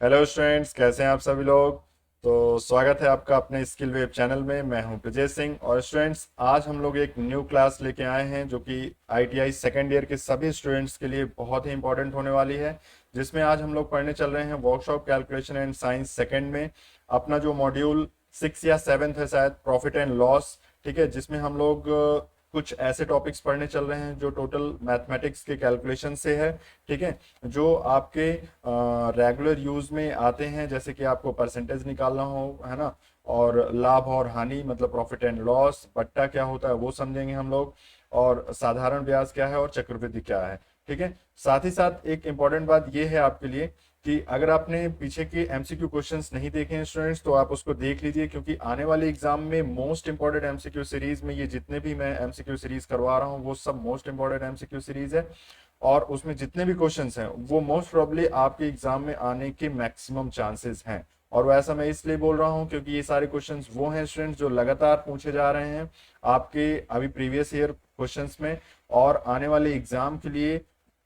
Hello students, कैसे हैं आप सभी लोग। तो स्वागत है आपका अपने स्किल वेब चैनल में। मैं हूं प्रजय सिंह। और स्टूडेंट्स, आज हम लोग एक न्यू क्लास लेके आए हैं जो कि आईटीआई सेकेंड ईयर के सभी स्टूडेंट्स के लिए बहुत ही इंपॉर्टेंट होने वाली है। जिसमें आज हम लोग पढ़ने चल रहे हैं workshop calculation and science second में अपना जो मॉड्यूल 6 या 7 है शायद, प्रॉफिट एंड लॉस। ठीक है, जिसमें हम लोग कुछ ऐसे टॉपिक्स पढ़ने चल रहे हैं जो टोटल मैथमेटिक्स के कैलकुलेशन से है। ठीक है, जो आपके रेगुलर यूज में आते हैं, जैसे कि आपको परसेंटेज निकालना हो, है ना, और लाभ और हानि मतलब प्रॉफिट एंड लॉस, बट्टा क्या होता है वो समझेंगे हम लोग, और साधारण ब्याज क्या है और चक्रवृद्धि क्या है। ठीक है, साथ ही साथ एक इंपॉर्टेंट बात ये है आपके लिए कि अगर आपने पीछे के एमसीक्यू क्वेश्चंस नहीं देखे हैं स्टूडेंट्स, तो आप उसको देख लीजिए, क्योंकि आने वाले एग्जाम में मोस्ट इंपॉर्टेंट एमसीक्यू सीरीज में ये जितने भी मैं एमसीक्यू सीरीज करवा रहा हूँ वो सब मोस्ट इंपॉर्टेंट एमसीक्यू सीरीज है। और उसमें जितने भी क्वेश्चंस हैं वो मोस्ट प्रोबेबली आपके एग्जाम में आने के मैक्सिमम चांसेस हैं। और वैसा मैं इसलिए बोल रहा हूं क्योंकि ये सारे क्वेश्चंस वो हैं स्टूडेंट्स जो लगातार पूछे जा रहे हैं आपके अभी प्रीवियस ईयर क्वेश्चंस में। और आने वाले एग्जाम के लिए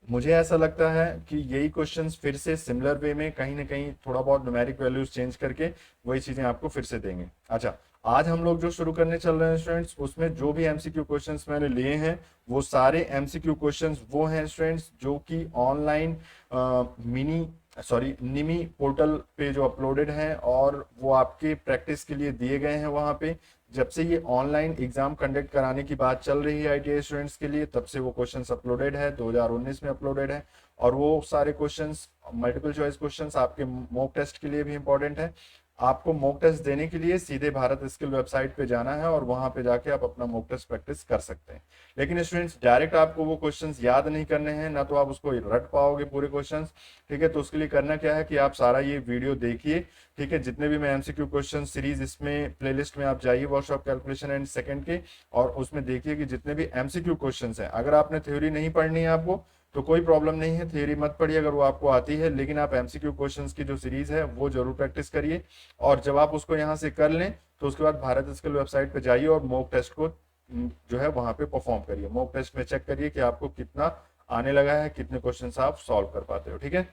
मुझे ऐसा लगता है कि यही क्वेश्चंस फिर से सिमिलर वे में कहीं ना कहीं थोड़ा बहुत न्यूमेरिक वैल्यूज चेंज करके वही चीजें आपको फिर से देंगे। अच्छा, आज हम लोग जो शुरू करने चल रहे हैं स्टूडेंट्स, उसमें जो भी एमसीक्यू क्वेश्चंस मैंने लिए हैं वो सारे एमसीक्यू क्वेश्चंस वो हैं स्टूडेंट्स जो कि ऑनलाइन मिनी सॉरी निमी पोर्टल पे जो अपलोडेड हैं, और वो आपके प्रैक्टिस के लिए दिए गए हैं वहां पे। जब से ये ऑनलाइन एग्जाम कंडक्ट कराने की बात चल रही है आईटीआई स्टूडेंट्स के लिए, तब से वो क्वेश्चंस अपलोडेड है, 2019 में अपलोडेड है। और वो सारे क्वेश्चंस मल्टीपल चॉइस क्वेश्चंस आपके मॉक टेस्ट के लिए भी इंपॉर्टेंट है। आपको मॉक टेस्ट देने के लिए सीधे भारत स्किल वेबसाइट पे जाना है और वहां पे जाके आप अपना मॉक टेस्ट प्रैक्टिस कर सकते हैं। लेकिन स्टूडेंट्स, डायरेक्ट आपको वो क्वेश्चंस याद नहीं करने हैं, ना तो आप उसको रट पाओगे पूरे क्वेश्चंस। ठीक है, तो उसके लिए करना क्या है कि आप सारा ये वीडियो देखिए। ठीक है, जितने भी मैं एमसीक्यू क्वेश्चन सीरीज इसमें प्लेलिस्ट में आप जाइए वर्कशॉप कैलकुलेशन एंड सेकंड के, और उसमें देखिए कि जितने भी एमसीक्यू क्वेश्चंस हैं, अगर आपने थ्योरी नहीं पढ़नी है आपको तो कोई प्रॉब्लम नहीं है, थ्योरी मत पढ़िए अगर वो आपको आती है, लेकिन आप एमसीक्यू क्वेश्चंस की जो सीरीज है वो जरूर प्रैक्टिस करिए। और जब आप उसको यहाँ से कर लें तो उसके बाद भारत स्किल वेबसाइट पे जाइए और मॉक टेस्ट को जो है वहां पे परफॉर्म करिए। मॉक टेस्ट में चेक करिए कि आपको कितना आने लगा है, कितने क्वेश्चन आप सॉल्व कर पाते हो। ठीक है,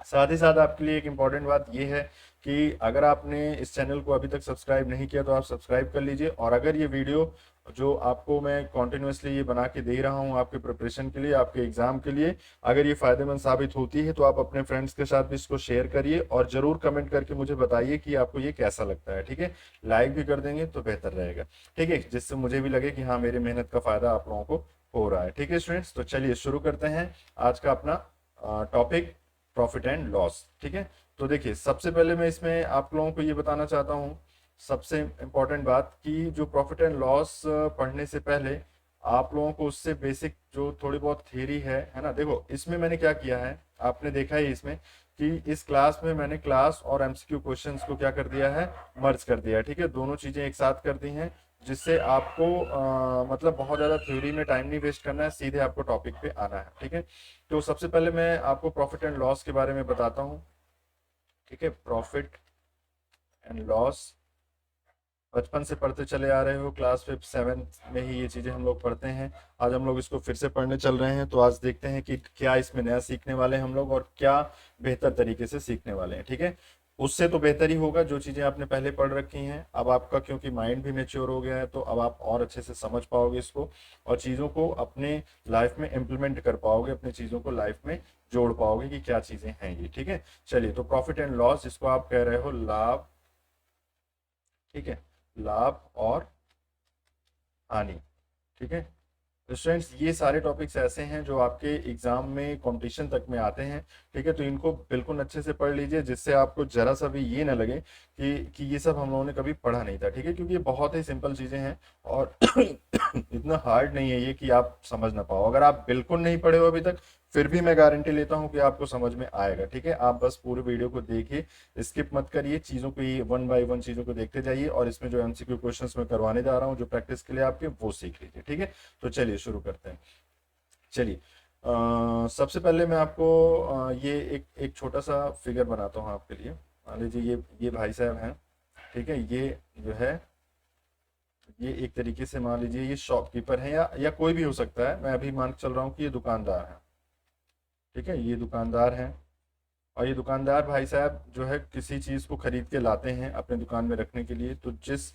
साथ ही साथ आपके लिए एक इम्पॉर्टेंट बात यह है कि अगर आपने इस चैनल को अभी तक सब्सक्राइब नहीं किया तो आप सब्सक्राइब कर लीजिए। और अगर ये वीडियो जो आपको मैं कॉन्टिन्यूसली ये बना के दे रहा हूँ आपके प्रिपरेशन के लिए, आपके एग्जाम के लिए, अगर ये फायदेमंद साबित होती है तो आप अपने फ्रेंड्स के साथ भी इसको शेयर करिए और जरूर कमेंट करके मुझे बताइए कि आपको ये कैसा लगता है। ठीक है, लाइक भी कर देंगे तो बेहतर रहेगा। ठीक है, जिससे मुझे भी लगे कि हाँ, मेरी मेहनत का फायदा आप लोगों को हो रहा है। ठीक है स्टूडेंट्स, तो चलिए शुरू करते हैं आज का अपना टॉपिक, प्रॉफिट एंड लॉस। ठीक है, तो देखिए सबसे पहले मैं इसमें आप लोगों को ये बताना चाहता हूँ, सबसे इम्पोर्टेंट बात कि जो प्रॉफिट एंड लॉस पढ़ने से पहले आप लोगों को उससे बेसिक जो थोड़ी बहुत थियरी है ना। देखो इसमें मैंने क्या किया है, आपने देखा ही इसमें कि इस क्लास में मैंने क्लास और एमसीक्यू क्वेश्चंस को क्या कर दिया है, मर्ज कर दिया है। ठीक है, दोनों चीजें एक साथ कर दी हैं, जिससे आपको मतलब बहुत ज्यादा थ्योरी में टाइम नहीं वेस्ट करना है, सीधे आपको टॉपिक पे आना है। ठीक है, तो सबसे पहले मैं आपको प्रॉफिट एंड लॉस के बारे में बताता हूँ। ठीक है, प्रॉफिट एंड लॉस बचपन से पढ़ते चले आ रहे हो, क्लास 5 7 में ही ये चीजें हम लोग पढ़ते हैं। आज हम लोग इसको फिर से पढ़ने चल रहे हैं, तो आज देखते हैं कि क्या इसमें नया सीखने वाले हैं हम लोग और क्या बेहतर तरीके से सीखने वाले हैं। ठीक है, उससे तो बेहतर ही होगा जो चीजें आपने पहले पढ़ रखी हैं। अब आपका क्योंकि माइंड भी मेच्योर हो गया है तो अब आप और अच्छे से समझ पाओगे इसको, और चीजों को अपने लाइफ में इम्प्लीमेंट कर पाओगे, अपनी चीजों को लाइफ में जोड़ पाओगे कि क्या चीजें हैं ये। ठीक है, चलिए, तो प्रॉफिट एंड लॉस जिसको आप कह रहे हो लाभ, ठीक है, लाभ और हानि। ठीक है, तो स्टूडेंट्स ये सारे टॉपिक्स ऐसे हैं जो आपके एग्जाम में कंपटीशन तक में आते हैं। ठीक है, तो इनको बिल्कुल अच्छे से पढ़ लीजिए, जिससे आपको जरा सा भी ये ना लगे कि ये सब हम लोगों ने कभी पढ़ा नहीं था। ठीक है, क्योंकि ये बहुत ही सिंपल चीजें हैं और इतना हार्ड नहीं है ये कि आप समझ ना पाओ। अगर आप बिल्कुल नहीं पढ़े हो अभी तक, फिर भी मैं गारंटी लेता हूं कि आपको समझ में आएगा। ठीक है, आप बस पूरे वीडियो को देखिए, स्किप मत करिए, चीजों को ये वन बाय वन चीजों को देखते जाइए, और इसमें जो एमसीक्यू क्वेश्चंस मैं करवाने जा रहा हूँ जो प्रैक्टिस के लिए आपके, वो सीख लीजिए। ठीक है, तो चलिए शुरू करते हैं। चलिए, सबसे पहले मैं आपको ये एक छोटा सा फिगर बनाता हूँ आपके लिए। मान लीजिए ये भाई साहब हैं। ठीक है, ये जो है ये एक तरीके से मान लीजिए ये शॉपकीपर है या कोई भी हो सकता है, मैं अभी मान के चल रहा हूँ कि ये दुकानदार है। ठीक है, ये दुकानदार है। और ये दुकानदार भाई साहब जो है किसी चीज को खरीद के लाते हैं अपने दुकान में रखने के लिए, तो जिस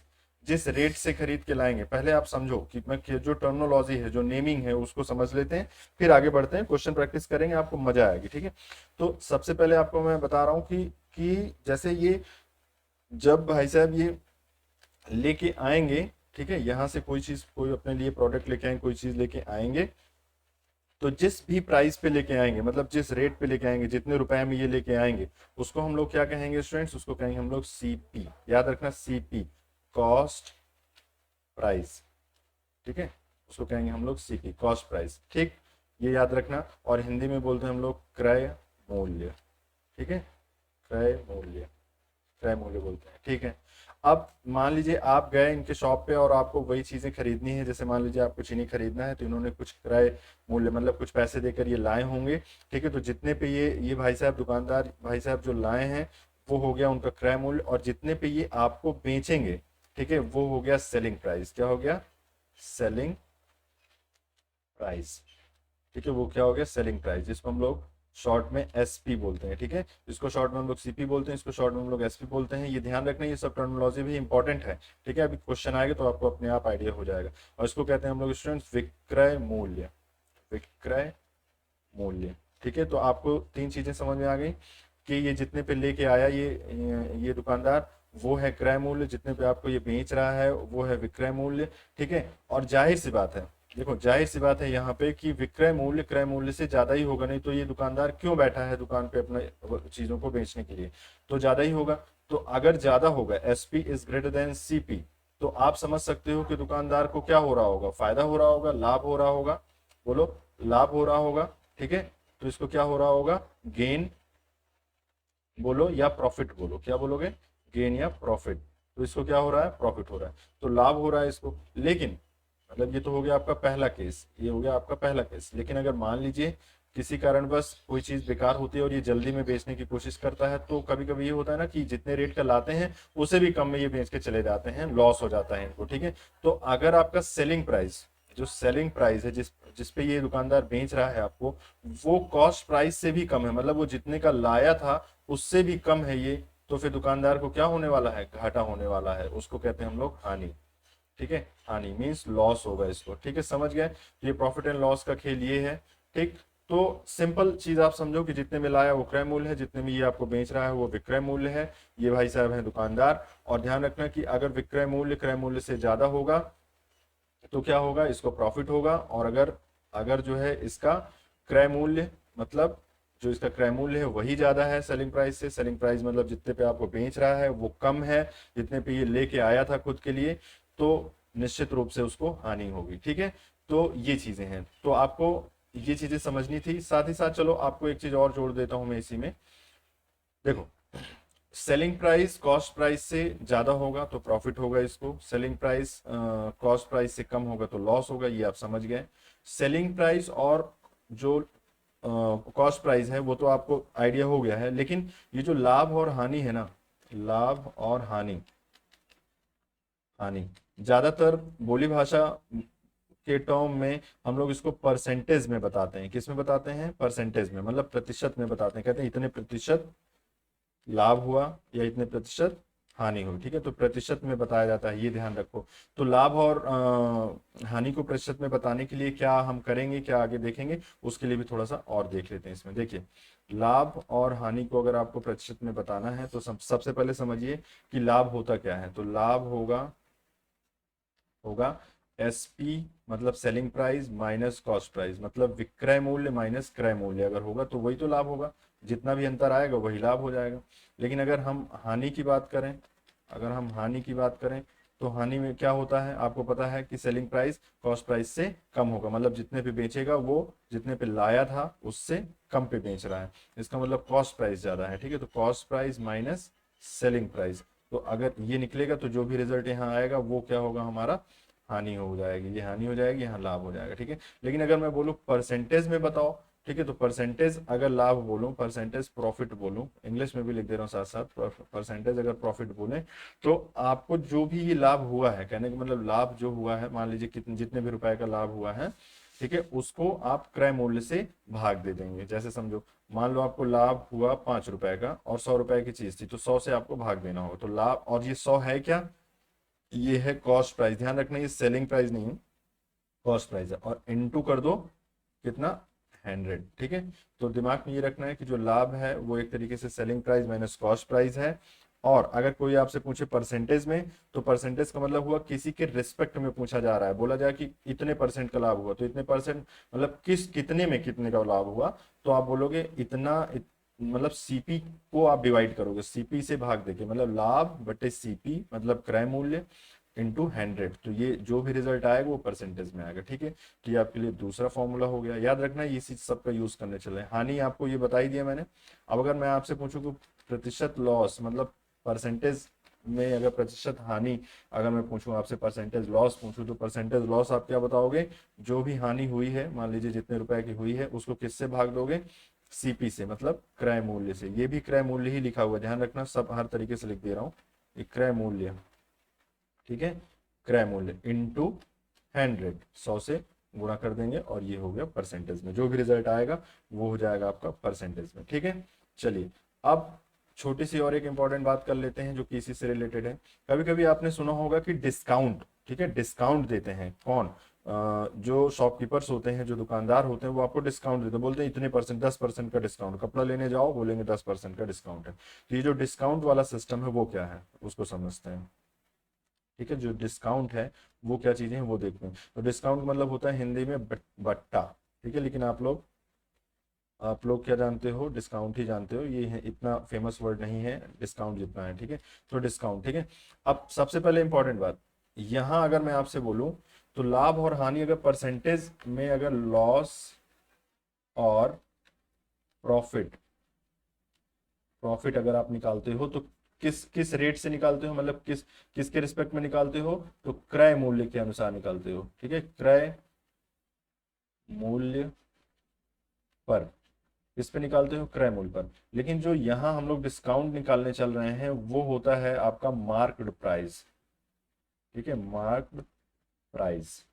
जिस रेट से खरीद के लाएंगे, पहले आप समझो कि मैं कि जो टर्मिनोलॉजी है, जो नेमिंग है, उसको समझ लेते हैं, फिर आगे बढ़ते हैं, क्वेश्चन प्रैक्टिस करेंगे, आपको मजा आएगी। ठीक है, तो सबसे पहले आपको मैं बता रहा हूँ कि जैसे ये जब भाई साहब ये लेके आएंगे, ठीक है, यहाँ से कोई चीज, कोई अपने लिए प्रोडक्ट लेके आएंगे, कोई चीज लेके आएंगे, तो जिस भी प्राइस पे लेके आएंगे, मतलब जिस रेट पे लेके आएंगे, जितने रुपए में ये लेके आएंगे, उसको हम लोग क्या कहेंगे स्टूडेंट्स? उसको कहेंगे हम लोग सीपी। याद रखना, सीपी, कॉस्ट प्राइस। ठीक है, उसको कहेंगे हम लोग सीपी, कॉस्ट प्राइस। ठीक, ये याद रखना। और हिंदी में बोलते हैं हम लोग क्रय मूल्य। ठीक है, क्रय मूल्य, क्रय मूल्य बोलते हैं। ठीक है, अब मान लीजिए आप गए इनके शॉप पे और आपको वही चीजें खरीदनी है, जैसे मान लीजिए आपको चीनी खरीदना है, तो इन्होंने कुछ क्रय मूल्य मतलब कुछ पैसे देकर ये लाए होंगे। ठीक है, तो जितने पे ये भाई साहब, दुकानदार भाई साहब जो लाए हैं, वो हो गया उनका क्रय मूल्य, और जितने पे ये आपको बेचेंगे, ठीक है, वो हो गया सेलिंग प्राइस। क्या हो गया? Selling price. ठीक है, वो क्या हो गया? सेलिंग प्राइस, जिसको हम लोग शॉर्ट में एसपी बोलते हैं। ठीक है, इसको शॉर्ट में हम लोग सीपी बोलते हैं, इसको शॉर्ट में हम लोग एसपी बोलते हैं। ये ध्यान रखना, ये सब टर्मिनोलॉजी भी इंपॉर्टेंट है। ठीक है, अभी क्वेश्चन आएगा तो आपको अपने आप आइडिया हो जाएगा। और इसको कहते हैं हम लोग स्टूडेंट्स विक्रय मूल्य, विक्रय मूल्य। ठीक है, तो आपको तीन चीजें समझ में आ गई कि ये जितने पे लेके आया ये दुकानदार, वो है क्रय मूल्य, जितने पे आपको ये बेच रहा है वो है विक्रय मूल्य। ठीक है, और जाहिर सी बात है, देखो जाहिर सी बात है यहाँ पे कि विक्रय मूल्य क्रय मूल्य से ज्यादा ही होगा, नहीं तो ये दुकानदार क्यों बैठा है दुकान पे अपने चीजों को बेचने के लिए? तो ज्यादा ही होगा। तो अगर ज्यादा होगा, SP is greater than CP, तो आप समझ सकते हो कि दुकानदार को क्या हो रहा होगा? फायदा हो रहा होगा, लाभ हो रहा होगा। बोलो, लाभ हो रहा होगा। ठीक है, तो इसको क्या हो रहा होगा? गेन बोलो या प्रॉफिट बोलो, क्या बोलोगे? गेन या प्रॉफिट। तो इसको क्या हो रहा है? प्रॉफिट हो रहा है, तो लाभ हो रहा है इसको। लेकिन मतलब ये तो हो गया आपका पहला केस, ये हो गया आपका पहला केस। लेकिन अगर मान लीजिए किसी कारणवश कोई चीज बेकार होती है और ये जल्दी में बेचने की कोशिश करता है, तो कभी कभी ये होता है ना कि जितने रेट का लाते हैं उससे भी कम में ये बेच के चले जाते हैं, लॉस हो जाता है इनको। ठीक है, तो अगर आपका सेलिंग प्राइस, जो सेलिंग प्राइस है, जिस पे ये दुकानदार बेच रहा है आपको, वो कॉस्ट प्राइस से भी कम है, मतलब वो जितने का लाया था उससे भी कम है ये, तो फिर दुकानदार को क्या होने वाला है? घाटा होने वाला है। उसको कहते हैं हम लोग हानि। ठीक है, हानि मीन्स लॉस होगा इसको। ठीक है, समझ गए? ये प्रॉफिट एंड लॉस का खेल ये है। ठीक, तो सिंपल चीज आप समझो कि जितने में लाया वो क्रय मूल्य है, जितने में ये आपको बेच रहा है वो विक्रय मूल्य है। ये भाई साहब है दुकानदार। और ध्यान रखना कि अगर विक्रय मूल्य क्रय मूल्य से ज्यादा होगा तो क्या होगा? इसको प्रॉफिट होगा। और अगर अगर जो है इसका क्रय मूल्य, मतलब जो इसका क्रय मूल्य है वही ज्यादा है सेलिंग प्राइस से, सेलिंग प्राइस मतलब जितने पे आपको बेच रहा है वो कम है जितने पे ये लेके आया था खुद के लिए, तो निश्चित रूप से उसको हानि होगी। ठीक है, तो ये चीजें हैं, तो आपको ये चीजें समझनी थी। साथ ही साथ चलो आपको एक चीज और जोड़ देता हूं मैं इसी में। देखो, सेलिंग प्राइस कॉस्ट प्राइस से ज्यादा होगा तो प्रॉफिट होगा इसको, सेलिंग प्राइस कॉस्ट प्राइस से कम होगा तो लॉस होगा, ये आप समझ गए। सेलिंग प्राइस और जो कॉस्ट प्राइस है वो तो आपको आइडिया हो गया है, लेकिन ये जो लाभ और हानि है ना, लाभ और हानि, हानि ज्यादातर बोली भाषा के टर्म में हम लोग इसको परसेंटेज में बताते हैं। किस में बताते हैं? परसेंटेज में, मतलब प्रतिशत में बताते हैं। कहते हैं इतने प्रतिशत लाभ हुआ या इतने प्रतिशत हानि हुई। ठीक है, तो प्रतिशत में बताया जाता है, ये ध्यान रखो। तो लाभ और हानि को प्रतिशत में बताने के लिए क्या हम करेंगे, क्या आगे देखेंगे, उसके लिए भी थोड़ा सा और देख लेते हैं इसमें। देखिए, लाभ और हानि को अगर आपको प्रतिशत में बताना है तो सबसे पहले समझिए कि लाभ होता क्या है। तो लाभ होगा होगा एसपी, मतलब selling price minus cost price, मतलब विक्रय मूल्य माइनस क्रय मूल्य अगर होगा तो वही तो लाभ होगा। जितना भी अंतर आएगा वही लाभ हो जाएगा। लेकिन अगर हम हानि की बात करें, अगर हम हानि की बात करें तो हानि में क्या होता है? आपको पता है कि सेलिंग प्राइस कॉस्ट प्राइस से कम होगा, मतलब जितने पे बेचेगा वो जितने पे लाया था उससे कम पे बेच रहा है, इसका मतलब कॉस्ट प्राइस ज्यादा है। ठीक है, तो cost price minus selling price, तो अगर ये निकलेगा तो जो भी रिजल्ट यहाँ आएगा वो क्या होगा? हमारा हानि हो जाएगी। ये हानि हो जाएगी, यहाँ लाभ हो जाएगा। ठीक है, लेकिन अगर मैं बोलूँ परसेंटेज में बताओ, ठीक है, तो परसेंटेज अगर लाभ बोलूं, परसेंटेज प्रॉफिट बोलूं, इंग्लिश में भी लिख दे रहा हूँ साथ साथ, परसेंटेज अगर प्रॉफिट बोले, तो आपको जो भी ये लाभ हुआ है, कहने का मतलब लाभ जो हुआ है, मान लीजिए कितने जितने भी रुपए का लाभ हुआ है, ठीक है, उसको आप क्रय मूल्य से भाग दे देंगे। जैसे समझो, मान लो आपको लाभ हुआ 5 रुपए का और 100 रुपए की चीज थी, तो 100 से आपको भाग देना होगा। तो लाभ, और ये 100 है क्या, ये है कॉस्ट प्राइस, ध्यान रखना ये सेलिंग प्राइस नहीं है, कॉस्ट प्राइस है। और इनटू कर दो कितना, 100। ठीक है, तो दिमाग में ये रखना है कि जो लाभ है वो एक तरीके से selling price minus cost price है। और अगर कोई आपसे पूछे परसेंटेज में, तो परसेंटेज का मतलब हुआ किसी के रिस्पेक्ट में पूछा जा रहा है, बोला जाए कि इतने परसेंट का लाभ हुआ, तो इतने परसेंट मतलब किस कितने में कितने का लाभ हुआ, तो आप बोलोगे इतना मतलब सीपी को आप डिवाइड करोगे, सीपी से भाग देके, मतलब लाभ बटे सीपी मतलब क्रय मूल्य इंटू 100। तो ये जो भी रिजल्ट आएगा वो परसेंटेज में आएगा। ठीक है, तो ये आपके लिए दूसरा फॉर्मूला हो गया, याद रखना ये चीज सबका यूज करने चले। हानि आपको ये बता ही दिया मैंने। अब अगर मैं आपसे पूछूं कि प्रतिशत लॉस मतलब परसेंटेज में अगर प्रतिशत हानि, अगर मैं पूछूं आपसे परसेंटेज लॉस पूछूं, तो परसेंटेज लॉस आप क्या बताओगे, जो भी हानि हुई है मान लीजिए जितने रुपए की हुई है उसको किससे भाग दोगे, सीपी से मतलब क्रय मूल्य से। ये भी क्रय मूल्य ही लिखा हुआ है, ध्यान रखना, सब हर तरीके से लिख दे रहा हूँ, ये क्रय मूल्य। ठीक है, क्रय मूल्य इंटू 100, 100 से गुणा कर देंगे और ये हो गया परसेंटेज में, जो भी रिजल्ट आएगा वो हो जाएगा आपका परसेंटेज में। ठीक है, चलिए अब छोटी सी और एक इंपॉर्टेंट बात कर लेते हैं जो कि इसी से रिलेटेड है। कभी कभी आपने सुना होगा कि डिस्काउंट, ठीक है, डिस्काउंट देते हैं कौन, जो शॉपकीपर्स होते हैं, जो दुकानदार होते हैं, वो आपको डिस्काउंट देते हैं, बोलते हैं इतने परसेंट, 10% का डिस्काउंट, कपड़ा लेने जाओ बोलेंगे 10% का डिस्काउंट है। तो ये जो डिस्काउंट वाला सिस्टम है वो क्या है उसको समझते हैं। ठीक है, जो डिस्काउंट है वो क्या चीजें हैं वो देखते हैं। तो डिस्काउंट मतलब होता है हिंदी में बट्टा। ठीक है, लेकिन आप लोग क्या जानते हो, डिस्काउंट ही जानते हो, ये है, इतना फेमस वर्ड नहीं है डिस्काउंट जितना है। ठीक है, तो डिस्काउंट। ठीक है, अब सबसे पहले इंपॉर्टेंट बात, यहां अगर मैं आपसे बोलूं तो लाभ और हानि अगर परसेंटेज में अगर लॉस और प्रॉफिट, प्रॉफिट अगर आप निकालते हो तो किस किस रेट से निकालते हो, मतलब किसके रिस्पेक्ट में निकालते हो, तो क्रय मूल्य के अनुसार निकालते हो। ठीक है, क्रय मूल्य पर, किस पे निकालते हो, क्रय मूल्य पर। लेकिन जो यहां हम लोग डिस्काउंट निकालने चल रहे हैं वो होता है आपका मार्क्ड प्राइस। ठीक है, मार्क्ड प्राइस।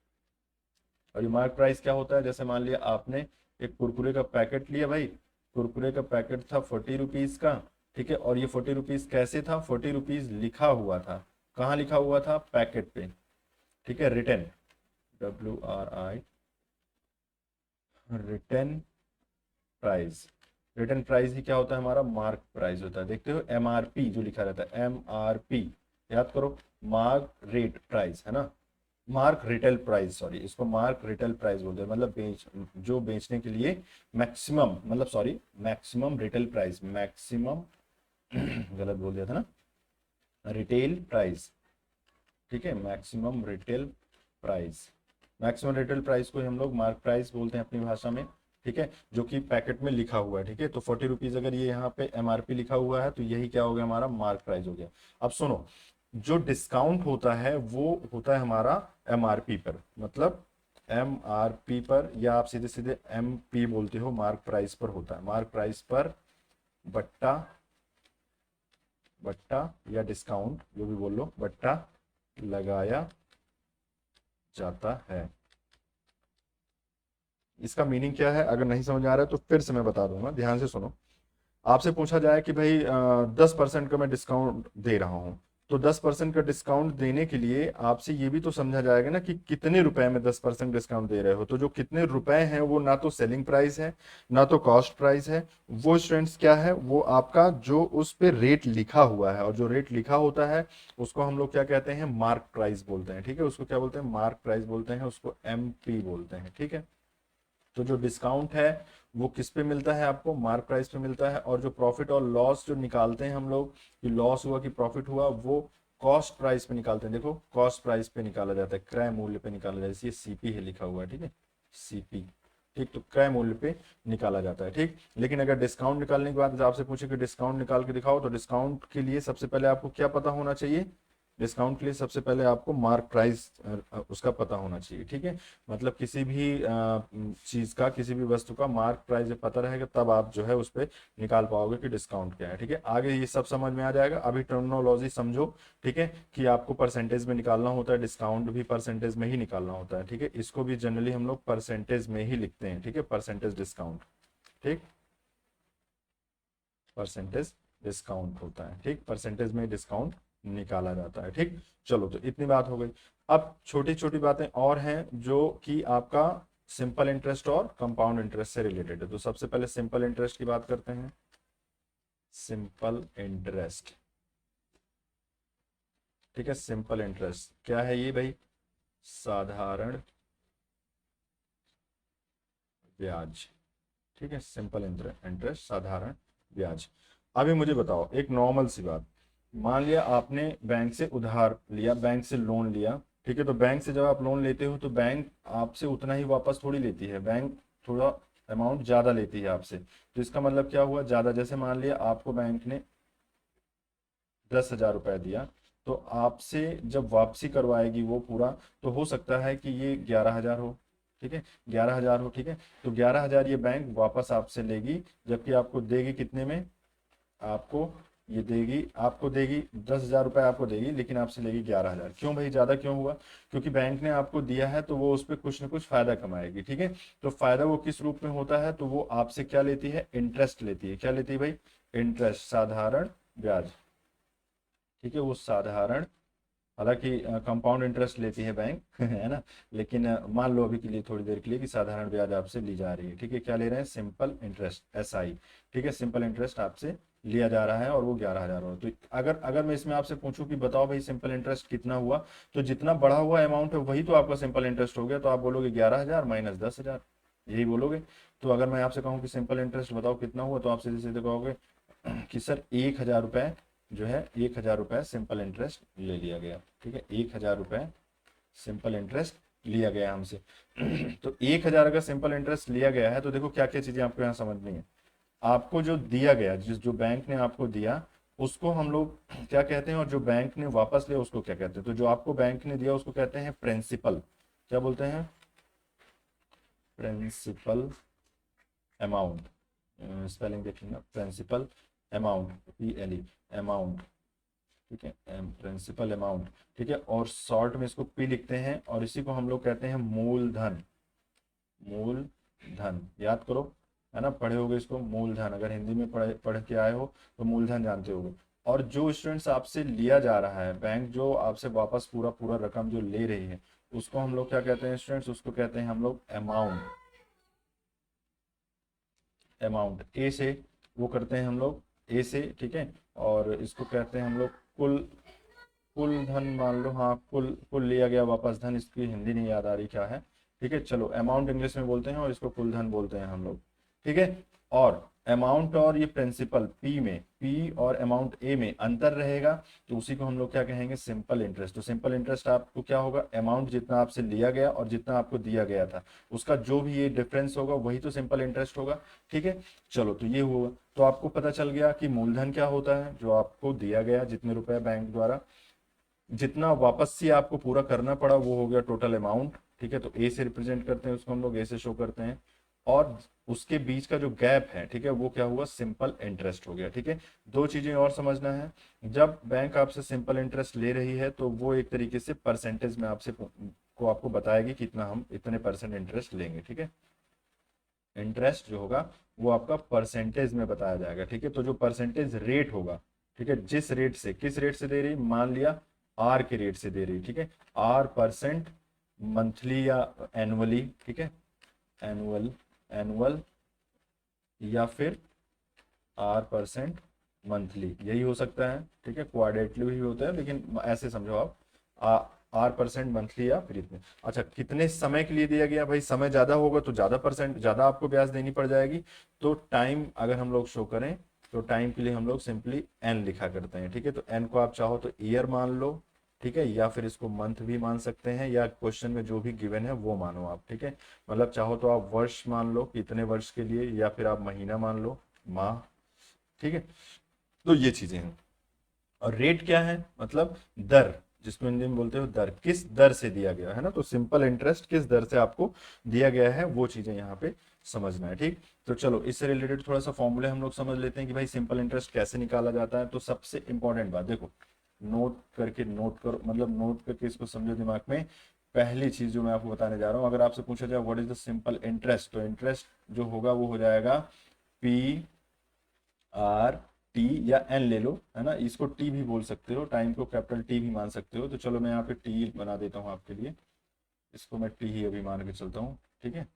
और ये मार्क प्राइस क्या होता है, जैसे मान लिया आपने एक कुरकुरे का पैकेट लिया भाई, कुरकुरे का पैकेट था 40 रुपीज का। ठीक है, और ये 40 रुपीज कैसे था, 40 रुपीज लिखा हुआ था, कहाँ लिखा हुआ था, पैकेट पे। ठीक है, return, WRI, return price. Return price ही क्या होता है, हमारा मार्क प्राइस होता है। देखते हो MRP जो लिखा रहता है, MRP याद करो, मार्क रेट प्राइस है ना, मार्क रिटेल प्राइस, सॉरी इसको मार्क रिटेल प्राइस बोलते हैं, मतलब जो बेचने के लिए मैक्सिमम, मतलब sorry maximum retail price, maximum गलत बोल दिया था ना, रिटेल प्राइस। ठीक है, maximum retail price, maximum retail price को हम लोग मार्क प्राइस बोलते हैं अपनी भाषा में। ठीक है, जो कि पैकेट में लिखा हुआ है। ठीक है, तो 40 रुपीज अगर ये यहाँ पे MRP लिखा हुआ है तो यही क्या हो गया, हमारा मार्क प्राइस हो गया। अब सुनो, जो डिस्काउंट होता है वो होता है हमारा MRP पर, मतलब MRP पर, या आप सीधे सीधे MP बोलते हो, मार्क प्राइस पर होता है, मार्क प्राइस पर बट्टा, बट्टा या डिस्काउंट जो भी बोल लो, बट्टा लगाया जाता है। इसका मीनिंग क्या है, अगर नहीं समझ आ रहा है तो फिर से मैं बता दूंगा, ध्यान से सुनो। आपसे पूछा जाए कि भाई 10% का मैं डिस्काउंट दे रहा हूं, तो 10% का डिस्काउंट देने के लिए आपसे ये भी तो समझा जाएगा ना कि कितने रुपए में 10% डिस्काउंट दे रहे हो। तो जो कितने रुपए हैं वो ना तो सेलिंग प्राइस है ना तो कॉस्ट प्राइस है, वो स्टूडेंट्स क्या है, वो आपका जो उस पे रेट लिखा हुआ है, और जो रेट लिखा होता है उसको हम लोग क्या कहते हैं, मार्क प्राइस बोलते हैं। ठीक है, उसको क्या बोलते हैं, मार्क प्राइस बोलते हैं, उसको MP बोलते हैं। ठीक है, तो जो डिस्काउंट है वो किस पे मिलता है, आपको मार्क प्राइस पे मिलता है। और जो प्रॉफिट और लॉस जो निकालते हैं हम लोग, कि लॉस हुआ कि प्रॉफिट हुआ, वो कॉस्ट प्राइस पे निकालते हैं। देखो कॉस्ट प्राइस पे निकाला जाता है, क्रय मूल्य पे निकाला जाता है, ये CP है लिखा हुआ है। ठीक है, CP। ठीक, तो क्रय मूल्य पे निकाला जाता है। ठीक, लेकिन अगर डिस्काउंट निकालने के बाद आपसे पूछे कि डिस्काउंट निकाल के दिखाओ, तो डिस्काउंट के लिए सबसे पहले आपको क्या पता होना चाहिए, डिस्काउंट के लिए सबसे पहले आपको मार्क प्राइस उसका पता होना चाहिए, ठीक है। मतलब किसी भी चीज का, किसी भी वस्तु का मार्क प्राइस जब पता रहेगा तब आप जो है उस पर निकाल पाओगे कि डिस्काउंट क्या है, ठीक है। आगे ये सब समझ में आ जाएगा। अभी टर्मिनोलॉजी समझो, ठीक है, कि आपको परसेंटेज में निकालना होता है, डिस्काउंट भी परसेंटेज में ही निकालना होता है, ठीक है। इसको भी जनरली हम लोग परसेंटेज में ही लिखते हैं, ठीक है, परसेंटेज डिस्काउंट, ठीक, परसेंटेज डिस्काउंट होता है, ठीक, परसेंटेज में डिस्काउंट निकाला जाता है, ठीक। चलो, तो इतनी बात हो गई। अब छोटी छोटी बातें और हैं जो कि आपका सिंपल इंटरेस्ट और कंपाउंड इंटरेस्ट से रिलेटेड है। तो सबसे पहले सिंपल इंटरेस्ट की बात करते हैं। सिंपल इंटरेस्ट, ठीक है। सिंपल इंटरेस्ट क्या है ये भाई? साधारण ब्याज, ठीक है। सिंपल इंटरेस्ट, साधारण ब्याज। अभी मुझे बताओ एक नॉर्मल सी बात, मान लिया आपने बैंक से उधार लिया, बैंक से लोन लिया, ठीक है। तो बैंक से जब आप लोन लेते हो तो बैंक आपसे उतना ही वापस थोड़ी लेती है, बैंक थोड़ा अमाउंट ज्यादा लेती है आपसे। तो इसका मतलब क्या हुआ? ज्यादा, जैसे मान लिया आपको बैंक ने 10,000 रुपया दिया, तो आपसे जब वापसी करवाएगी वो पूरा, तो हो सकता है कि ये 11,000 हो, ठीक है, 11,000 हो, ठीक है। तो 11,000 ये बैंक वापस आपसे लेगी, जबकि आपको देगी कितने में? आपको ये देगी, आपको देगी 10,000 रुपये आपको देगी, लेकिन आपसे लेगी 11,000। क्यों भाई? ज्यादा क्यों हुआ? क्योंकि बैंक ने आपको दिया है तो वो उस पर कुछ ना कुछ फायदा कमाएगी, ठीक है। तो फायदा वो किस रूप में होता है? तो वो आपसे क्या लेती है? इंटरेस्ट लेती है। क्या लेती है भाई? इंटरेस्ट, साधारण ब्याज, ठीक है। वो साधारण, हालांकि कंपाउंड इंटरेस्ट लेती है बैंक है ना, लेकिन मान लो अभी के लिए, थोड़ी देर के लिए, कि साधारण ब्याज आपसे ली जा रही है, ठीक है। क्या ले रहे हैं? सिंपल इंटरेस्ट, SI, ठीक है। सिंपल इंटरेस्ट आपसे लिया जा रहा है और वो 11,000 हो। तो अगर अगर मैं इसमें आपसे पूछूं कि बताओ भाई सिंपल इंटरेस्ट कितना हुआ, तो जितना बढ़ा हुआ अमाउंट है वही तो आपका सिंपल इंटरेस्ट हो गया। तो आप बोलोगे 11,000 माइनस 10,000, यही बोलोगे। तो अगर मैं आपसे कहूँ कि सिंपल इंटरेस्ट बताओ कितना हुआ, तो आप सीधे सीधे कहोगे कि सर 1,000 रुपये जो है, 1,000 रुपये सिंपल इंटरेस्ट ले लिया गया, ठीक है। 1,000 रुपये सिंपल इंटरेस्ट लिया गया हमसे तो 1,000 अगर सिंपल इंटरेस्ट लिया गया है, तो देखो क्या क्या चीजें आपको यहाँ समझनी है। आपको जो दिया गया, जो बैंक ने आपको दिया, उसको हम लोग क्या कहते हैं, और जो बैंक ने वापस लिया उसको क्या कहते हैं? तो जो आपको बैंक ने दिया उसको कहते हैं प्रिंसिपल। क्या बोलते हैं? प्रिंसिपल अमाउंट, स्पेलिंग देखिएगा, प्रिंसिपल अमाउंट, PLE, अमाउंट, ठीक है, प्रिंसिपल अमाउंट, ठीक है। और शॉर्ट में इसको P लिखते हैं, और इसी को हम लोग कहते हैं मूलधन। मूलधन याद करो, है ना, पढ़े होगे इसको, मूलधन। अगर हिंदी में पढ़ के आए हो तो मूलधन जानते होगे। और जो स्टूडेंट्स आपसे लिया जा रहा है, बैंक जो आपसे वापस पूरा पूरा रकम जो ले रही है, उसको हम लोग क्या कहते हैं स्टूडेंट्स? उसको कहते हैं हम लोग अमाउंट। अमाउंट ए से वो करते हैं हम लोग, ए से, ठीक है। और इसको कहते हैं हम लोग कुल, कुल धन मान लो, हाँ, कुल कुल लिया गया वापस धन। इसकी हिंदी नहीं याद आ रही क्या है, ठीक है। चलो, अमाउंट इंग्लिश में बोलते हैं और इसको कुल धन बोलते हैं हम लोग, ठीक है। और अमाउंट और ये प्रिंसिपल पी में, पी और अमाउंट ए में अंतर रहेगा, तो उसी को हम लोग क्या कहेंगे? Simple interest. तो सिंपल इंटरेस्ट आपको क्या होगा? अमाउंट जितना आपसे लिया गया और जितना आपको दिया गया था, उसका जो भी ये डिफरेंस होगा वही तो सिंपल इंटरेस्ट होगा, ठीक है। चलो, तो ये हुआ। तो आपको पता चल गया कि मूलधन क्या होता है, जो आपको दिया गया, जितने रुपए बैंक द्वारा, जितना वापस से आपको पूरा करना पड़ा, वो हो गया टोटल अमाउंट, ठीक है। तो ए से रिप्रेजेंट करते हैं उसको हम लोग, ए से शो करते हैं। और उसके बीच का जो गैप है, ठीक है, वो क्या हुआ? सिंपल इंटरेस्ट हो गया, ठीक है। दो चीजें और समझना है। जब बैंक आपसे सिंपल इंटरेस्ट ले रही है तो वो एक तरीके से परसेंटेज में आपसे को आपको बताएगी कि इतना, हम इतने परसेंट इंटरेस्ट लेंगे, ठीक है। इंटरेस्ट जो होगा वो आपका परसेंटेज में बताया जाएगा, ठीक है। तो जो परसेंटेज रेट होगा, ठीक है, जिस रेट से, किस रेट से दे रही, मान लिया R के रेट से दे रही, ठीक है, R% मंथली या एनुअली, ठीक है, एनुअल, एनुअल, या फिर R% मंथली, यही हो सकता है, ठीक है। क्वाड्रेटली भी होता है, लेकिन ऐसे समझो आप, R% मंथली या फिर इतने। अच्छा, कितने समय के लिए दिया गया? भाई समय ज्यादा होगा तो ज्यादा परसेंट, ज्यादा आपको ब्याज देनी पड़ जाएगी। तो टाइम अगर हम लोग शो करें, तो टाइम के लिए हम लोग सिंपली N लिखा करते हैं, ठीक है। तो N को आप चाहो तो ईयर मान लो, ठीक है, या फिर इसको मंथ भी मान सकते हैं, या क्वेश्चन में जो भी गिवन है वो मानो आप, ठीक है। मतलब चाहो तो आप वर्ष मान लो, कितने वर्ष के लिए, या फिर आप महीना मान लो, माह, ठीक है। तो ये चीजें हैं। और रेट क्या है? मतलब दर, जिसको हिंदी में बोलते हो दर, किस दर से दिया गया है ना, तो सिंपल इंटरेस्ट किस दर से आपको दिया गया है वो चीजें यहाँ पे समझना है। ठीक, तो चलो इससे रिलेटेड थोड़ा सा फॉर्मूले हम लोग समझ लेते हैं कि भाई सिंपल इंटरेस्ट कैसे निकाला जाता है। तो सबसे इंपॉर्टेंट बात देखो, नोट करके नोट करो, मतलब नोट करके इसको समझो दिमाग में। पहली चीज जो मैं आपको बताने जा रहा हूँ, अगर आपसे पूछा जाए what is the simple interest, तो इंटरेस्ट जो होगा वो हो जाएगा पी आर टी, या एन ले लो, है ना, इसको टी भी बोल सकते हो, टाइम को कैपिटल टी भी मान सकते हो। तो चलो मैं यहाँ पे टी बना देता हूँ आपके लिए, इसको मैं टी ही अभी मान के चलता हूँ। ठीक है,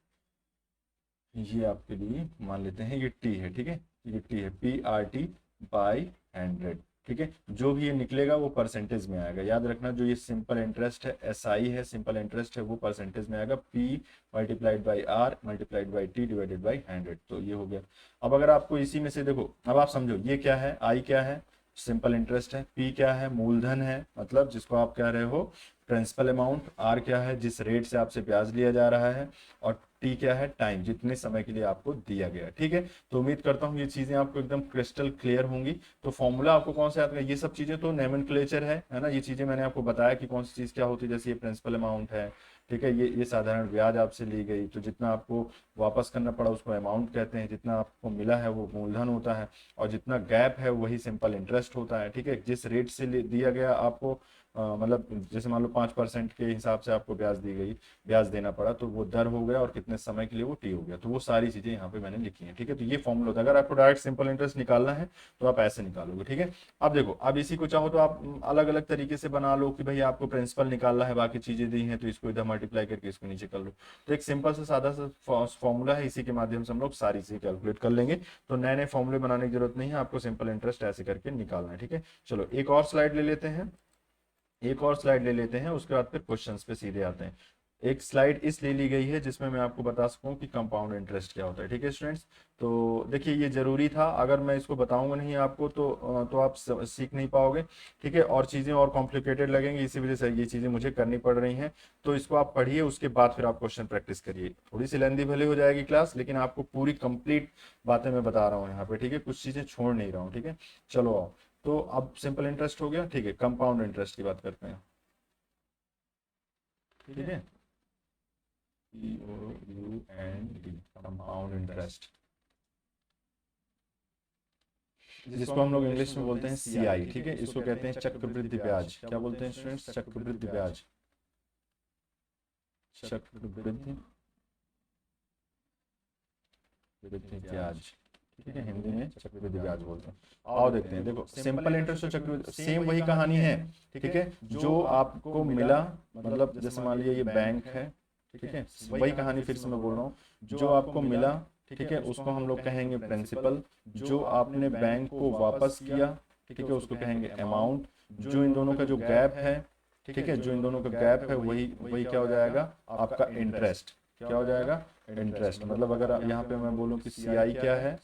ये आपके लिए मान लेते हैं ये टी है। ठीक है, ये टी है, पी आर टी बाई 100। ठीक है, जो भी ये निकलेगा वो परसेंटेज में आएगा। याद रखना, जो ये सिंपल इंटरेस्ट है, एसआई है, सिंपल इंटरेस्ट है, वो परसेंटेज में आएगा, P multiplied by R multiplied by T divided by 100। तो ये हो गया। अब अगर आपको इसी में से देखो, अब आप समझो ये क्या है, आई क्या है, सिंपल इंटरेस्ट है, पी क्या है, मूलधन है, मतलब जिसको आप कह रहे हो प्रिंसिपल अमाउंट, आर क्या है, जिस रेट से आपसे ब्याज लिया जा रहा है, और टी क्या है, टाइम, जितने समय के लिए आपको दिया गया। ठीक है, तो उम्मीद करता हूँ ये चीजें आपको एकदम क्रिस्टल क्लियर होंगी। तो फॉर्मूला आपको कौन सा याद है, ये सब चीजें तो नोमेनक्लेचर है ना, ये चीजें मैंने आपको बताया कि कौन सी चीज क्या होती है। जैसे ये प्रिंसिपल अमाउंट है, ठीक है, ये साधारण ब्याज आपसे ली गई, तो जितना आपको वापस करना पड़ा उसको अमाउंट कहते हैं, जितना आपको मिला है वो मूलधन होता है, और जितना गैप है वही सिंपल इंटरेस्ट होता है। ठीक है, जिस रेट से दिया गया आपको, मतलब जैसे मान लो 5% के हिसाब से आपको ब्याज दी गई, ब्याज देना पड़ा, तो वो दर हो गया, और कितने समय के लिए वो टी हो गया। तो वो सारी चीजें यहाँ पे मैंने लिखी हैं। ठीक है, तो ये फॉर्मूला होता है। अगर आपको डायरेक्ट सिंपल इंटरेस्ट निकालना है तो आप ऐसे निकालोगे। ठीक है, अब देखो, अब इसी को चाहो तो आप अलग अलग तरीके से बना लो कि भाई आपको प्रिंसिपल निकालना है, बाकी चीजें दी हैं तो इसको इधर मल्टीप्लाई करके इसको नीचे कर लो। तो एक सिंपल सा सादा सा फॉर्मूला है, इसी के माध्यम से हम लोग सारी चीजें कैलकुलेट कर लेंगे। तो नए नए फॉर्मूले बनाने की जरूरत नहीं है, आपको सिंपल इंटरेस्ट ऐसे करके निकालना है। ठीक है, चलो एक और स्लाइड ले लेते हैं, एक और स्लाइड ले लेते हैं, उसके बाद फिर क्वेश्चंस पे सीधे आते हैं। एक स्लाइड इसलिए ली गई है जिसमें मैं आपको बता सकूं कि कंपाउंड इंटरेस्ट क्या होता है। ठीक है स्टूडेंट्स, तो देखिए ये जरूरी था, अगर मैं इसको बताऊंगा नहीं आपको तो आप सीख नहीं पाओगे। ठीक है, और चीजें और कॉम्प्लिकेटेड लगेंगी, इसी वजह से ये चीजें मुझे करनी पड़ रही हैं। तो इसको आप पढ़िए, उसके बाद फिर आप क्वेश्चन प्रैक्टिस करिए। थोड़ी सी लेंदी भले हो जाएगी क्लास, लेकिन आपको पूरी कंप्लीट बातें मैं बता रहा हूँ यहाँ पे। ठीक है, कुछ चीजें छोड़ नहीं रहा हूँ। ठीक है, चलो आओ, तो अब सिंपल इंटरेस्ट हो गया। ठीक है, कंपाउंड इंटरेस्ट की बात करते हैं। ठीक है, COUND, कंपाउंड इंटरेस्ट, जिसको हम लोग इंग्लिश में बोलते हैं CI। ठीक है, इसको कहते हैं चक्रवृद्धि ब्याज। क्या बोलते हैं स्टूडेंट्स, चक्रवृद्धि ब्याज, चक्रवृद्धि ब्याज। ठीक है, हिंदी में चक्रवृद्धि ब्याज बोलते हैं। आओ देखते हैं, देखो सिंपल इंटरेस्ट और चक्रवृद्धि सेम वही कहानी है। ठीक है, जो आपको मिला, मतलब जैसे मान लिया ये बैंक है, ठीक है, वही कहानी फिर से मैं बोल रहा हूँ, जो आपको मिला, ठीक है, उसको हम लोग कहेंगे प्रिंसिपल, जो आपने बैंक को वापस किया, ठीक है, उसको कहेंगे अमाउंट, जो इन दोनों का जो गैप है, ठीक है, जो इन दोनों का गैप है वही वही क्या हो जाएगा, आपका इंटरेस्ट। क्या हो जाएगा, इंटरेस्ट। मतलब अगर यहाँ पे मैं बोलूँ कि CI क्या है,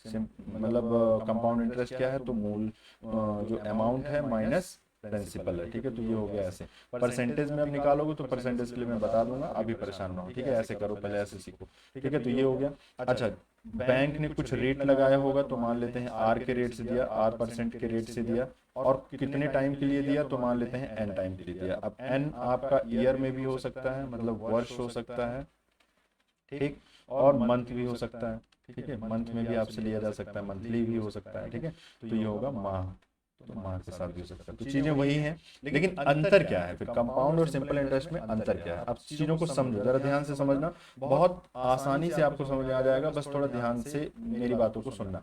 मतलब कंपाउंड इंटरेस्ट क्या है, तो मूल जो अमाउंट है माइनस प्रिंसिपल है। ठीक है, तो ये हो गया ऐसे। परसेंटेज में अब निकालोगे तो परसेंटेज के लिए मैं बता दूंगा, अभी परेशान ना हो। ठीक है, ऐसे करो, पहले ऐसे सीखो। ठीक है, तो ये हो गया। अच्छा, बैंक ने कुछ रेट लगाया होगा, तो मान लेते हैं आर के रेट से दिया, R% के रेट से दिया, और कितने टाइम के लिए दिया, तो मान लेते हैं N टाइम के लिए दिया। अब N आपका ईयर में भी हो सकता है, मतलब वर्ष हो सकता है, ठीक, और मंथ भी हो सकता है। ठीक है, मंथ में भी आपसे लिया जा सकता है, मंथली भी हो सकता है। ठीक है, तो ये होगा माह, तो माह के साथ भी हो सकता है। तो चीजें वही हैं, लेकिन अंतर क्या है फिर, कंपाउंड और सिंपल इंटरेस्ट में अंतर क्या है। अब चीजों को समझो, जरा ध्यान से समझना, बहुत आसानी से आपको समझ में आ जाएगा, बस थोड़ा ध्यान से मेरी बातों को सुनना।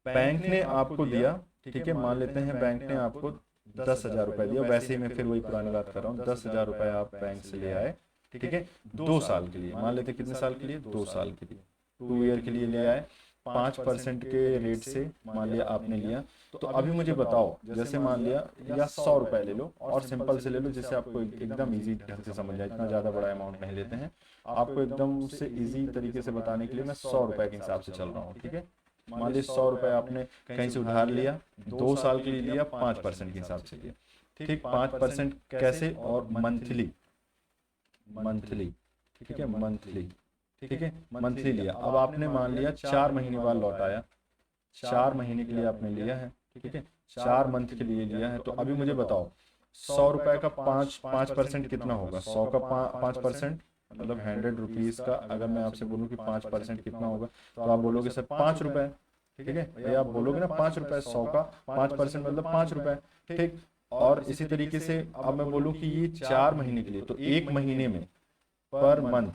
बैंक ने आपको दिया, ठीक है, मान लेते हैं बैंक ने आपको 10,000 रुपए दिया, वैसे ही मैं फिर वही पुरानी बात कर रहा हूँ, 10,000 रुपए आप बैंक से ले आए, ठीक है, 2 साल के लिए, मान लेते कितने साल के लिए, 2 साल के लिए, 2 ईयर के लिए ले आए, 5% के रेट से मान लिया आपने लिया। तो अभी मुझे बताओ, जैसे मान लिया, या 100 रुपए ले लो, और सिंपल से ले लो, जिससे आपको एकदम इजी ढंग से समझ जाए, इतना ज्यादा बड़ा अमाउंट नहीं लेते हैं, आपको एकदम से इजी तरीके से बताने के लिए मैं 100 रुपए के हिसाब से चल रहा हूँ। ठीक है, मान लीजिए 100 रुपए आपने कहीं से उधार लिया, 2 साल के लिए लिया, 5% के हिसाब से लिया। ठीक, 5% कैसे, और मंथली, मंथली, ठीक है, मंथली, ठीक है, मंथली लिया। अब आपने मान लिया 4 महीने बाद लौटाया, 4 महीने के लिए आपने लिया है, ठीक है, 4 मंथ के लिए लिया है। तो अभी मुझे बताओ, 100 रुपए का 5% कितना होगा? 100 का 5%, मतलब 100 रुपीज का अगर मैं आपसे बोलूँ कि 5% कितना होगा, तो आप बोलोगे सर 5 रुपए। ठीक है भैया, आप बोलोगे ना 5 रुपए, 100 का 5% मतलब 5 रुपए। ठीक। और इसी तरीके से अब मैं बोलूँ कि ये 4 महीने के लिए, तो एक महीने में, पर मंथ,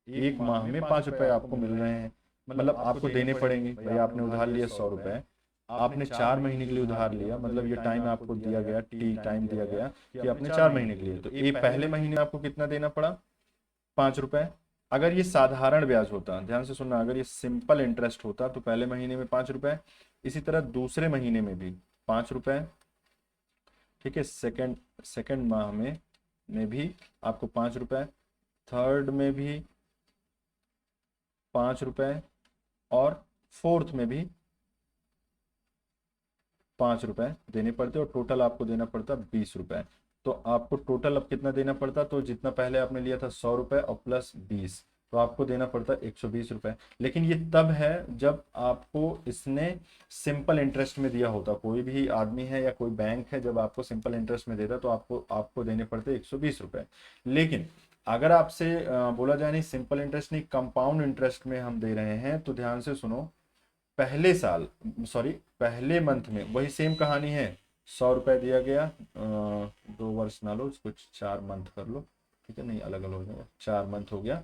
एक माह में 5 रुपए आपको मिल रहे हैं, मतलब आपको देने पड़ेंगे। भाई आपने उधार लिया 100 रुपए, आपने 4 महीने के लिए उधार लिया, मतलब ये टाइम आपको दिया गया, टी टाइम दिया गया कि आपने 4 महीने के लिए, तो एक पहले महीने में आपको कितना देना पड़ा? 5 रुपए। अगर ये साधारण ब्याज होता, ध्यान से सुनना, अगर ये सिंपल इंटरेस्ट होता तो पहले महीने में 5 रुपए, इसी तरह दूसरे महीने में भी 5 रुपए। ठीक है, सेकंड सेकंड माह में भी आपको 5 रुपए, थर्ड में भी 5 रुपए, और फोर्थ में भी 5 रुपए देने पड़ते, और टोटल आपको देना पड़ता 20 रुपए। तो आपको टोटल अब कितना देना पड़ता? तो जितना पहले आपने लिया था 100 रुपए और प्लस 20, तो आपको देना पड़ता 120 रुपए। लेकिन ये तब है जब आपको इसने सिंपल इंटरेस्ट में दिया होता। कोई भी आदमी है या कोई बैंक है, जब आपको सिंपल इंटरेस्ट में देता तो आपको देने पड़ते 120 रुपए। लेकिन अगर आपसे बोला जाए नहीं सिंपल इंटरेस्ट नहीं, कंपाउंड इंटरेस्ट में हम दे रहे हैं, तो ध्यान से सुनो, पहले साल, सॉरी पहले मंथ में वही सेम कहानी है। 100 रुपए दिया गया, 2 वर्ष ना लो, कुछ 4 मंथ कर लो। ठीक है, नहीं अलग अलग हो जाएगा, 4 मंथ हो गया।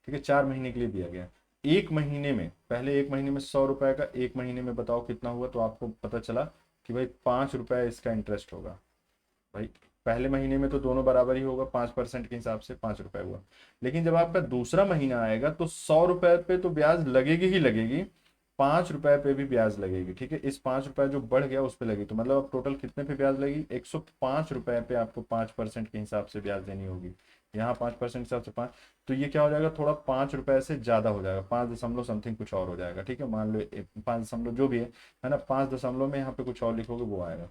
ठीक है, 4 महीने के लिए दिया गया। एक महीने में, पहले एक महीने में 100 रुपए का, एक महीने में बताओ कितना हुआ? तो आपको पता चला कि भाई 5 रुपए इसका इंटरेस्ट होगा। भाई पहले महीने में तो दोनों बराबर ही होगा, 5% के हिसाब से 5 रुपए हुआ। लेकिन जब आपका दूसरा महीना आएगा तो 100 रुपए पे तो ब्याज लगेगी ही लगेगी, 5 रुपए पे भी ब्याज लगेगी। ठीक है, इस 5 रुपए जो बढ़ गया उस पे लगी, तो मतलब अब टोटल कितने पे ब्याज लगेगी? 105 रुपए पे आपको 5% के हिसाब से ब्याज देनी होगी। यहाँ 5% के हिसाब से 5, तो ये क्या हो जाएगा? थोड़ा 5 रुपए से ज्यादा हो जाएगा, 5 दशमलव समथिंग कुछ और हो जाएगा। ठीक है, मान लो 5 दशमलव जो भी है ना, 5 दशमलव में यहाँ पे कुछ और लिखोगे वो आएगा।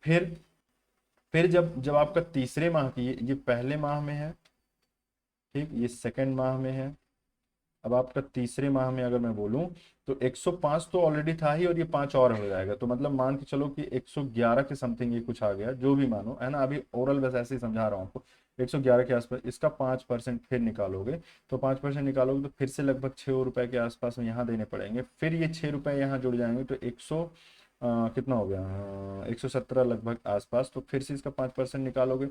फिर फिर जब जब आपका तीसरे माह की, ये पहले माह में है, ठीक, ये सेकंड माह में है। अब आपका तीसरे माह में अगर मैं बोलूं तो 105 तो ऑलरेडी था ही, और ये 5 और हो जाएगा, तो मतलब मान के चलो कि 111 के समथिंग ये कुछ आ गया, जो भी मानो, है ना। अभी ओरल बस ऐसे ही समझा रहा हूँ आपको। 111 के आसपास इसका 5% फिर निकालोगे, तो 5% निकालोगे तो फिर से लगभग 6 रुपए के आसपास में यहाँ देने पड़ेंगे। फिर ये 6 रुपए यहाँ जुड़ जाएंगे, तो 100 कितना हो गया, 117 लगभग आसपास। तो फिर से इसका 5% निकालोगे,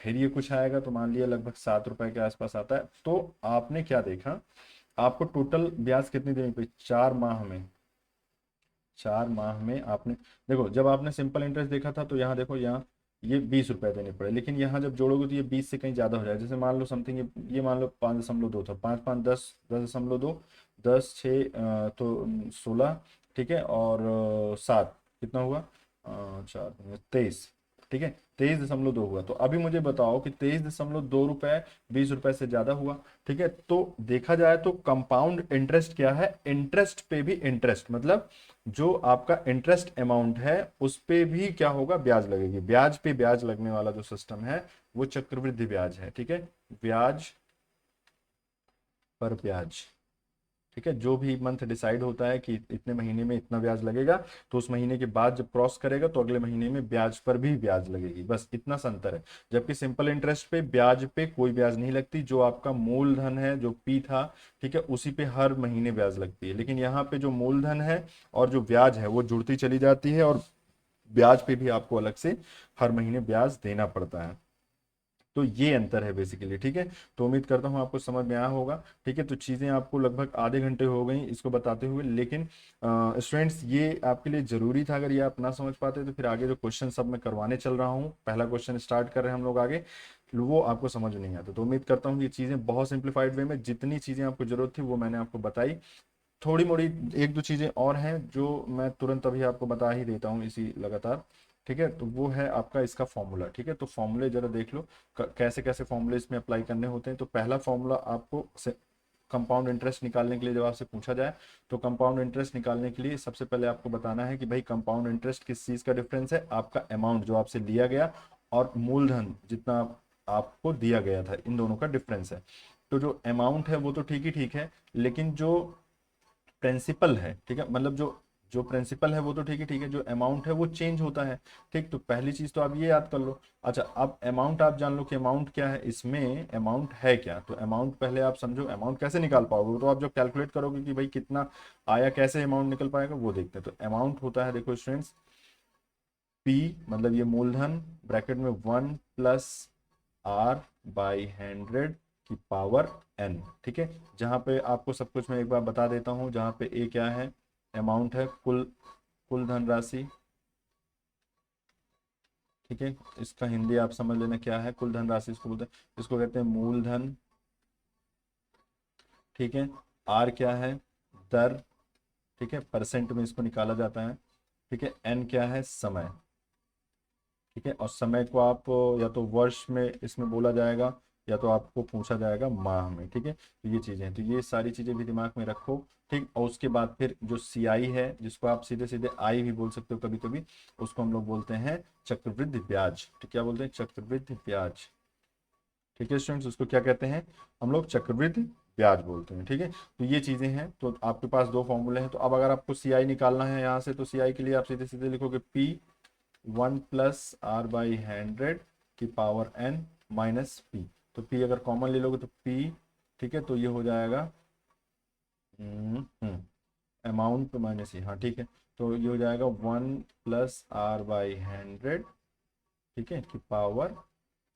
फिर ये कुछ आएगा, तो मान लिया लगभग 7 रुपए के आसपास आता है। तो आपने क्या देखा? आपको टोटल ब्याज कितनी देनी पड़ी 4 माह में? 4 माह में आपने, देखो जब आपने सिंपल इंटरेस्ट देखा था तो यहाँ देखो, यहाँ ये 20 रुपए देने पड़े, लेकिन यहाँ जब जोड़ोगे तो ये 20 से कहीं ज्यादा हो जाए। जैसे मान लो समथिंग, ये मान लो 5.2 था, 5 5 10, 10.2, 10 6 तो 16। ठीक है, और 7 कितना हुआ? 4 23। ठीक है, 23.2 हुआ। तो अभी मुझे बताओ कि 23.2 रुपए 20 रुपए से ज्यादा हुआ। ठीक है, तो देखा जाए तो कंपाउंड इंटरेस्ट क्या है? इंटरेस्ट पे भी इंटरेस्ट, मतलब जो आपका इंटरेस्ट अमाउंट है उस पे भी क्या होगा? ब्याज लगेगी। ब्याज पे ब्याज लगने वाला जो सिस्टम है वो चक्रवृद्धि ब्याज है। ठीक है, ब्याज पर ब्याज। ठीक है, जो भी मंथ डिसाइड होता है कि इतने महीने में इतना ब्याज लगेगा, तो उस महीने के बाद जब क्रॉस करेगा तो अगले महीने में ब्याज पर भी ब्याज लगेगी, बस इतना सा अंतर है। जबकि सिंपल इंटरेस्ट पे ब्याज पे कोई ब्याज नहीं लगती, जो आपका मूलधन है, जो पी था, ठीक है, उसी पे हर महीने ब्याज लगती है। लेकिन यहाँ पे जो मूलधन है और जो ब्याज है वो जुड़ती चली जाती है, और ब्याज पे भी आपको अलग से हर महीने ब्याज देना पड़ता है। तो ये अंतर है बेसिकली। ठीक है, तो उम्मीद करता हूँ आपको समझ में आया होगा। ठीक है, तो चीज़ें आपको लगभग आधे घंटे हो गई इसको बताते हुए, लेकिन स्टूडेंट्स ये आपके लिए ज़रूरी था। अगर ये आप ना समझ पाते तो फिर आगे जो क्वेश्चन सब मैं करवाने चल रहा हूँ, पहला क्वेश्चन स्टार्ट कर रहे हैं हम लोग आगे, वो आपको समझ नहीं आता। तो उम्मीद करता हूँ ये चीज़ें बहुत सिंप्लीफाइड वे में, जितनी चीज़ें आपको जरूरत थी वो मैंने आपको बताई। थोड़ी मोड़ी एक दो चीज़ें और हैं जो मैं तुरंत अभी आपको बता ही देता हूँ इसी लगातार। ठीक है, तो वो है आपका इसका फॉर्मूला। ठीक है, तो फॉर्मूले जरा देख लो कैसे कैसे फॉर्मूले इसमें अप्लाई करने होते हैं। तो पहला फॉर्मूला आपको कंपाउंड इंटरेस्ट निकालने के लिए जब आपसे पूछा जाए, तो कंपाउंड इंटरेस्ट निकालने के लिए सबसे पहले आपको बताना है कि भाई कंपाउंड इंटरेस्ट किस चीज़ का डिफरेंस है? आपका अमाउंट जो आपसे लिया गया और मूलधन जितना आपको दिया गया था, इन दोनों का डिफरेंस है। तो जो अमाउंट है वो तो ठीक ही ठीक है, लेकिन जो प्रिंसिपल है, ठीक है, मतलब जो जो प्रिंसिपल है वो तो ठीक है, जो अमाउंट है वो चेंज होता है। ठीक, तो पहली चीज तो आप ये याद कर लो। अच्छा, अब अमाउंट आप जान लो कि अमाउंट क्या है, इसमें अमाउंट है क्या। तो अमाउंट पहले आप समझो, अमाउंट कैसे निकाल पाओगे, तो आप जब कैलकुलेट करोगे कि भाई कितना आया, कैसे अमाउंट निकल पाएगा वो देखते हैं। तो अमाउंट होता है, देखो स्टूडेंट्स, पी मतलब ये मूलधन, ब्रैकेट में 1 + R/100 की पावर n। ठीक है, जहाँ पे आपको सब कुछ मैं एक बार बता देता हूँ, जहाँ पे ए क्या है, अमाउंट है, कुल कुल धनराशि। ठीक है, इसका हिंदी आप समझ लेना क्या है, कुल धनराशि इसको बोलते हैं, इसको कहते हैं मूलधन। ठीक है, आर क्या है, दर। ठीक है, परसेंट में इसको निकाला जाता है। ठीक है, एन क्या है, समय। ठीक है, और समय को आप या तो वर्ष में इसमें बोला जाएगा, या तो आपको पूछा जाएगा माह में। ठीक है, तो ये चीज़ें हैं, तो ये सारी चीज़ें भी दिमाग में रखो। ठीक, और उसके बाद फिर जो सी आई है, जिसको आप सीधे सीधे आई भी बोल सकते हो कभी कभी, उसको हम लोग बोलते हैं चक्रवृद्धि ब्याज। ठीक, क्या बोलते हैं, चक्रवृद्धि ब्याज। ठीक है स्टूडेंट्स, उसको क्या कहते हैं, हम लोग चक्रवृद्धि ब्याज बोलते हैं। ठीक है, तो ये चीजें हैं, तो आपके पास दो फॉर्मूले हैं। तो अब अगर आपको सी आई निकालना है यहाँ से, तो सी आई के लिए आप सीधे सीधे लिखोगे पी 1 + R/100 की पावर n माइनस पी। तो पी अगर कॉमन ले लोगे तो पी, ठीक है, तो ये हो जाएगा अमाउंट माइनस ये, हाँ ठीक है, तो ये हो जाएगा 1 + R/100, ठीक है, की पावर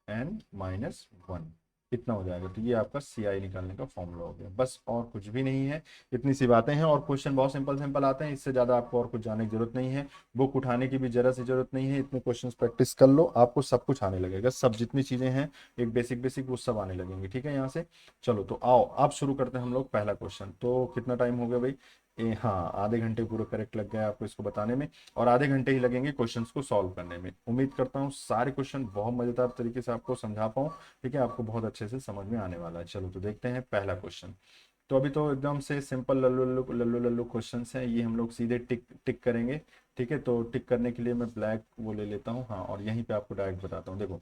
n-1, इतना हो जाएगा। तो ये आपका सी आई निकालने का फॉर्मूला हो गया, बस और कुछ भी नहीं है। इतनी सी बातें हैं, और क्वेश्चन बहुत सिंपल सिंपल आते हैं, इससे ज़्यादा आपको और कुछ जानने की जरूरत नहीं है। बुक उठाने की भी जरा सी जरूरत नहीं है, इतने क्वेश्चंस प्रैक्टिस कर लो, आपको सब कुछ आने लगेगा, सब जितनी चीज़ें हैं एक बेसिक बेसिक वो सब आने लगेंगे। ठीक है, यहाँ से चलो, तो आओ आप शुरू करते हैं हम लोग पहला क्वेश्चन। तो कितना टाइम हो गया भाई, हाँ आधे घंटे पूरे करेक्ट लग गए आपको इसको बताने में, और आधे घंटे ही लगेंगे क्वेश्चंस को सॉल्व करने में। उम्मीद करता हूँ सारे क्वेश्चन बहुत मजेदार तरीके से आपको समझा पाऊँ। ठीक है, आपको बहुत अच्छे से समझ में आने वाला है। चलो तो देखते हैं पहला क्वेश्चन। तो अभी तो एकदम से सिंपल लल्लू लल्लू लल्लू लल्लू क्वेश्चन हैं, ये हम लोग सीधे टिक टिक करेंगे। ठीक है, तो टिक करने के लिए मैं ब्लैक वो ले लेता हूँ, हाँ, और यहीं पे आपको डायरेक्ट बताता हूँ। देखो,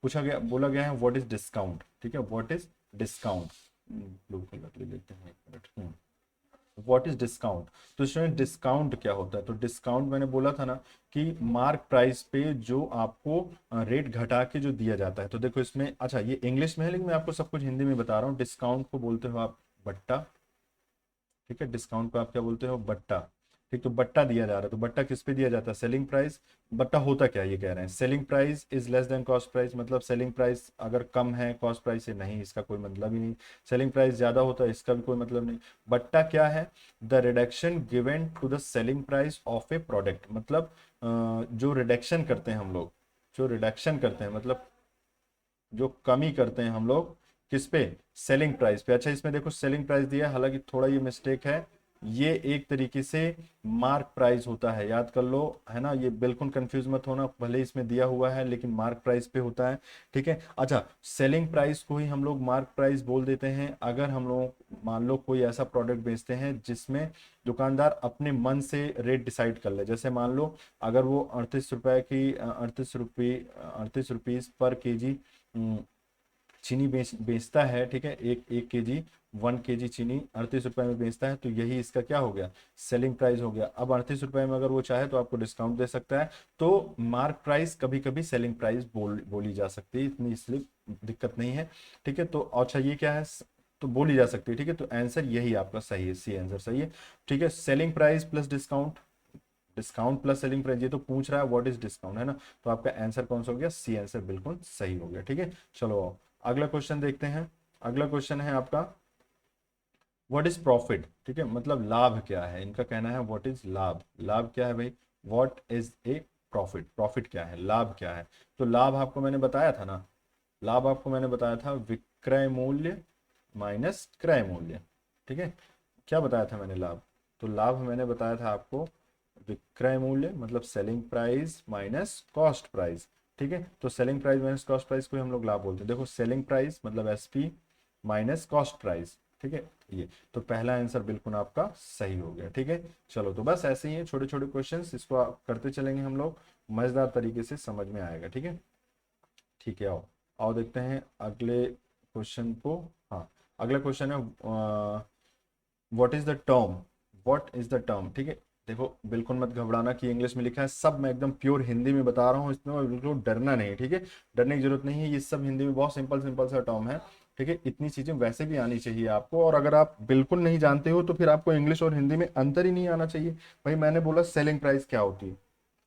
पूछा गया, बोला गया है व्हाट इज डिस्काउंट। ठीक है, what is discount, blue colour ले लेते हैं, एक मिनट। व्हाट इज डिस्काउंट, तो स्टूडेंट डिस्काउंट क्या होता है, तो डिस्काउंट मैंने बोला था ना कि मार्क प्राइस पे जो आपको रेट घटा के जो दिया जाता है। तो देखो इसमें, अच्छा ये इंग्लिश में है लेकिन मैं आपको सब कुछ हिंदी में बता रहा हूँ। डिस्काउंट को बोलते हो आप बट्टा। ठीक है, डिस्काउंट को आप क्या बोलते हो, बट्टा। ठीक, तो बट्टा दिया जा रहा है, तो बट्टा किस पे दिया जाता है, सेलिंग प्राइस। बट्टा होता क्या है, ये कह रहे हैं selling price is less than cost price, मतलब सेलिंग प्राइस अगर कम है कॉस्ट प्राइस से, नहीं इसका कोई मतलब ही नहीं। सेलिंग प्राइस ज्यादा होता है, इसका भी कोई मतलब नहीं। बट्टा क्या है, the reduction given to the selling price of a product, मतलब जो रिडक्शन करते हैं हम लोग, जो रिडक्शन करते हैं मतलब जो कमी करते हैं हम लोग, किस पे, सेलिंग प्राइस पे। अच्छा, इसमें देखो सेलिंग प्राइस दिया है, हालांकि थोड़ा ये मिस्टेक है, ये एक तरीके से मार्क प्राइस होता है, याद कर लो, है ना, ये बिल्कुल कंफ्यूज मत होना, भले इसमें दिया हुआ है लेकिन मार्क प्राइस पे होता है। ठीक है, अच्छा, सेलिंग प्राइस को ही हम लोग मार्क प्राइस बोल देते हैं अगर हम लोग मान लो कोई ऐसा प्रोडक्ट बेचते हैं जिसमें दुकानदार अपने मन से रेट डिसाइड कर ले। जैसे मान लो अगर वो 38 रुपए की 38 रुपीज पर केजी चीनी बेचता है। ठीक है, एक एक केजी 1 केजी चीनी 38 रुपए में बेचता है, तो यही इसका क्या हो गया, सेलिंग प्राइस हो गया। अब 38 रुपए में अगर वो चाहे तो आपको डिस्काउंट दे सकता है, तो मार्क प्राइस कभी कभी सेलिंग प्राइस बोली जा सकती है, इतनी इसलिए दिक्कत नहीं है। ठीक है, तो अच्छा ये क्या है, तो बोली जा सकती है। ठीक है, तो आंसर यही आपका सही है, सी आंसर सही है। ठीक है, selling price plus discount, discount plus selling price, ये तो पूछ रहा है व्हाट इज डिस्काउंट, है ना, तो आपका आंसर कौन सा हो गया, सी आंसर बिल्कुल सही हो गया। ठीक है, चलो अगला क्वेश्चन देखते हैं। अगला क्वेश्चन है आपका व्हाट इज प्रॉफिट। ठीक है, मतलब लाभ क्या है, इनका कहना है व्हाट इज लाभ, लाभ क्या है भाई, what is a profit, profit क्या है, लाभ क्या है। तो लाभ आपको मैंने बताया था ना, लाभ आपको मैंने बताया था विक्रय मूल्य माइनस क्रय मूल्य। ठीक है, क्या बताया था मैंने लाभ, तो लाभ मैंने बताया था आपको विक्रय मूल्य मतलब selling price minus cost price. ठीक है, तो selling price minus cost price को ही हम लोग लाभ बोलते हैं। देखो सेलिंग प्राइस मतलब एसपी माइनस कॉस्ट प्राइस। ठीक है, ये तो पहला आंसर बिल्कुल आपका सही हो गया। ठीक है, चलो तो बस ऐसे ही है छोटे छोटे क्वेश्चंस, इसको करते चलेंगे हम लोग, मजेदार तरीके से समझ में आएगा। ठीक है, ठीक है, आओ आओ देखते हैं अगले क्वेश्चन को। हाँ, अगला क्वेश्चन है what is the term, what is the term. ठीक है, देखो बिल्कुल मत घबराना कि इंग्लिश में लिखा है, सब मैं एकदम प्योर हिंदी में बता रहा हूँ, इसमें बिल्कुल डरना नहीं, ठीक है। डरने की जरूरत नहीं है, ये सब हिंदी में बहुत सिंपल सिंपल सा टर्म है, ठीक है। इतनी चीजें वैसे भी आनी चाहिए आपको, और अगर आप बिल्कुल नहीं जानते हो तो फिर आपको इंग्लिश और हिंदी में अंतर ही नहीं आना चाहिए। भाई मैंने बोला सेलिंग प्राइस क्या होती है,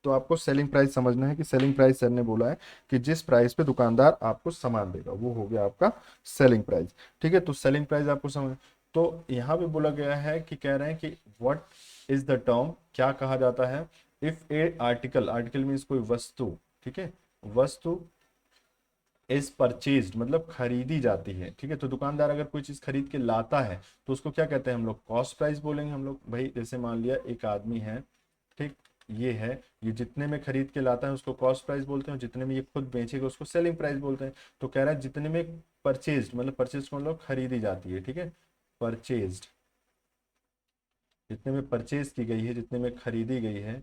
तो आपको सेलिंग प्राइस समझना है कि सेलिंग प्राइस सर ने बोला है कि जिस प्राइस पे दुकानदार आपको सामान देगा वो हो गया आपका सेलिंग प्राइस, ठीक है। तो सेलिंग प्राइस आपको समझ, तो यहाँ पे बोला गया है कि कह रहे हैं कि व्हाट इज द टर्म, क्या कहा जाता है, if A article, article means कोई वस्तु, ठीक है, वस्तु इज परचेज्ड मतलब खरीदी जाती है, ठीक है। तो दुकानदार अगर कोई चीज खरीद के लाता है तो उसको क्या कहते हैं हम लोग, कॉस्ट प्राइस बोलेंगे हम लोग। भाई जैसे मान लिया एक आदमी है, ठीक, ये है, ये जितने में खरीद के लाता है उसको कॉस्ट प्राइस बोलते हैं, जितने में ये खुद बेचेगा उसको सेलिंग प्राइस बोलते हैं। तो कह रहा है जितने में परचेज्ड मतलब परचेज मतलब खरीदी जाती है, ठीक है, परचेज्ड, जितने में परचेज की गई है, जितने में खरीदी गई है,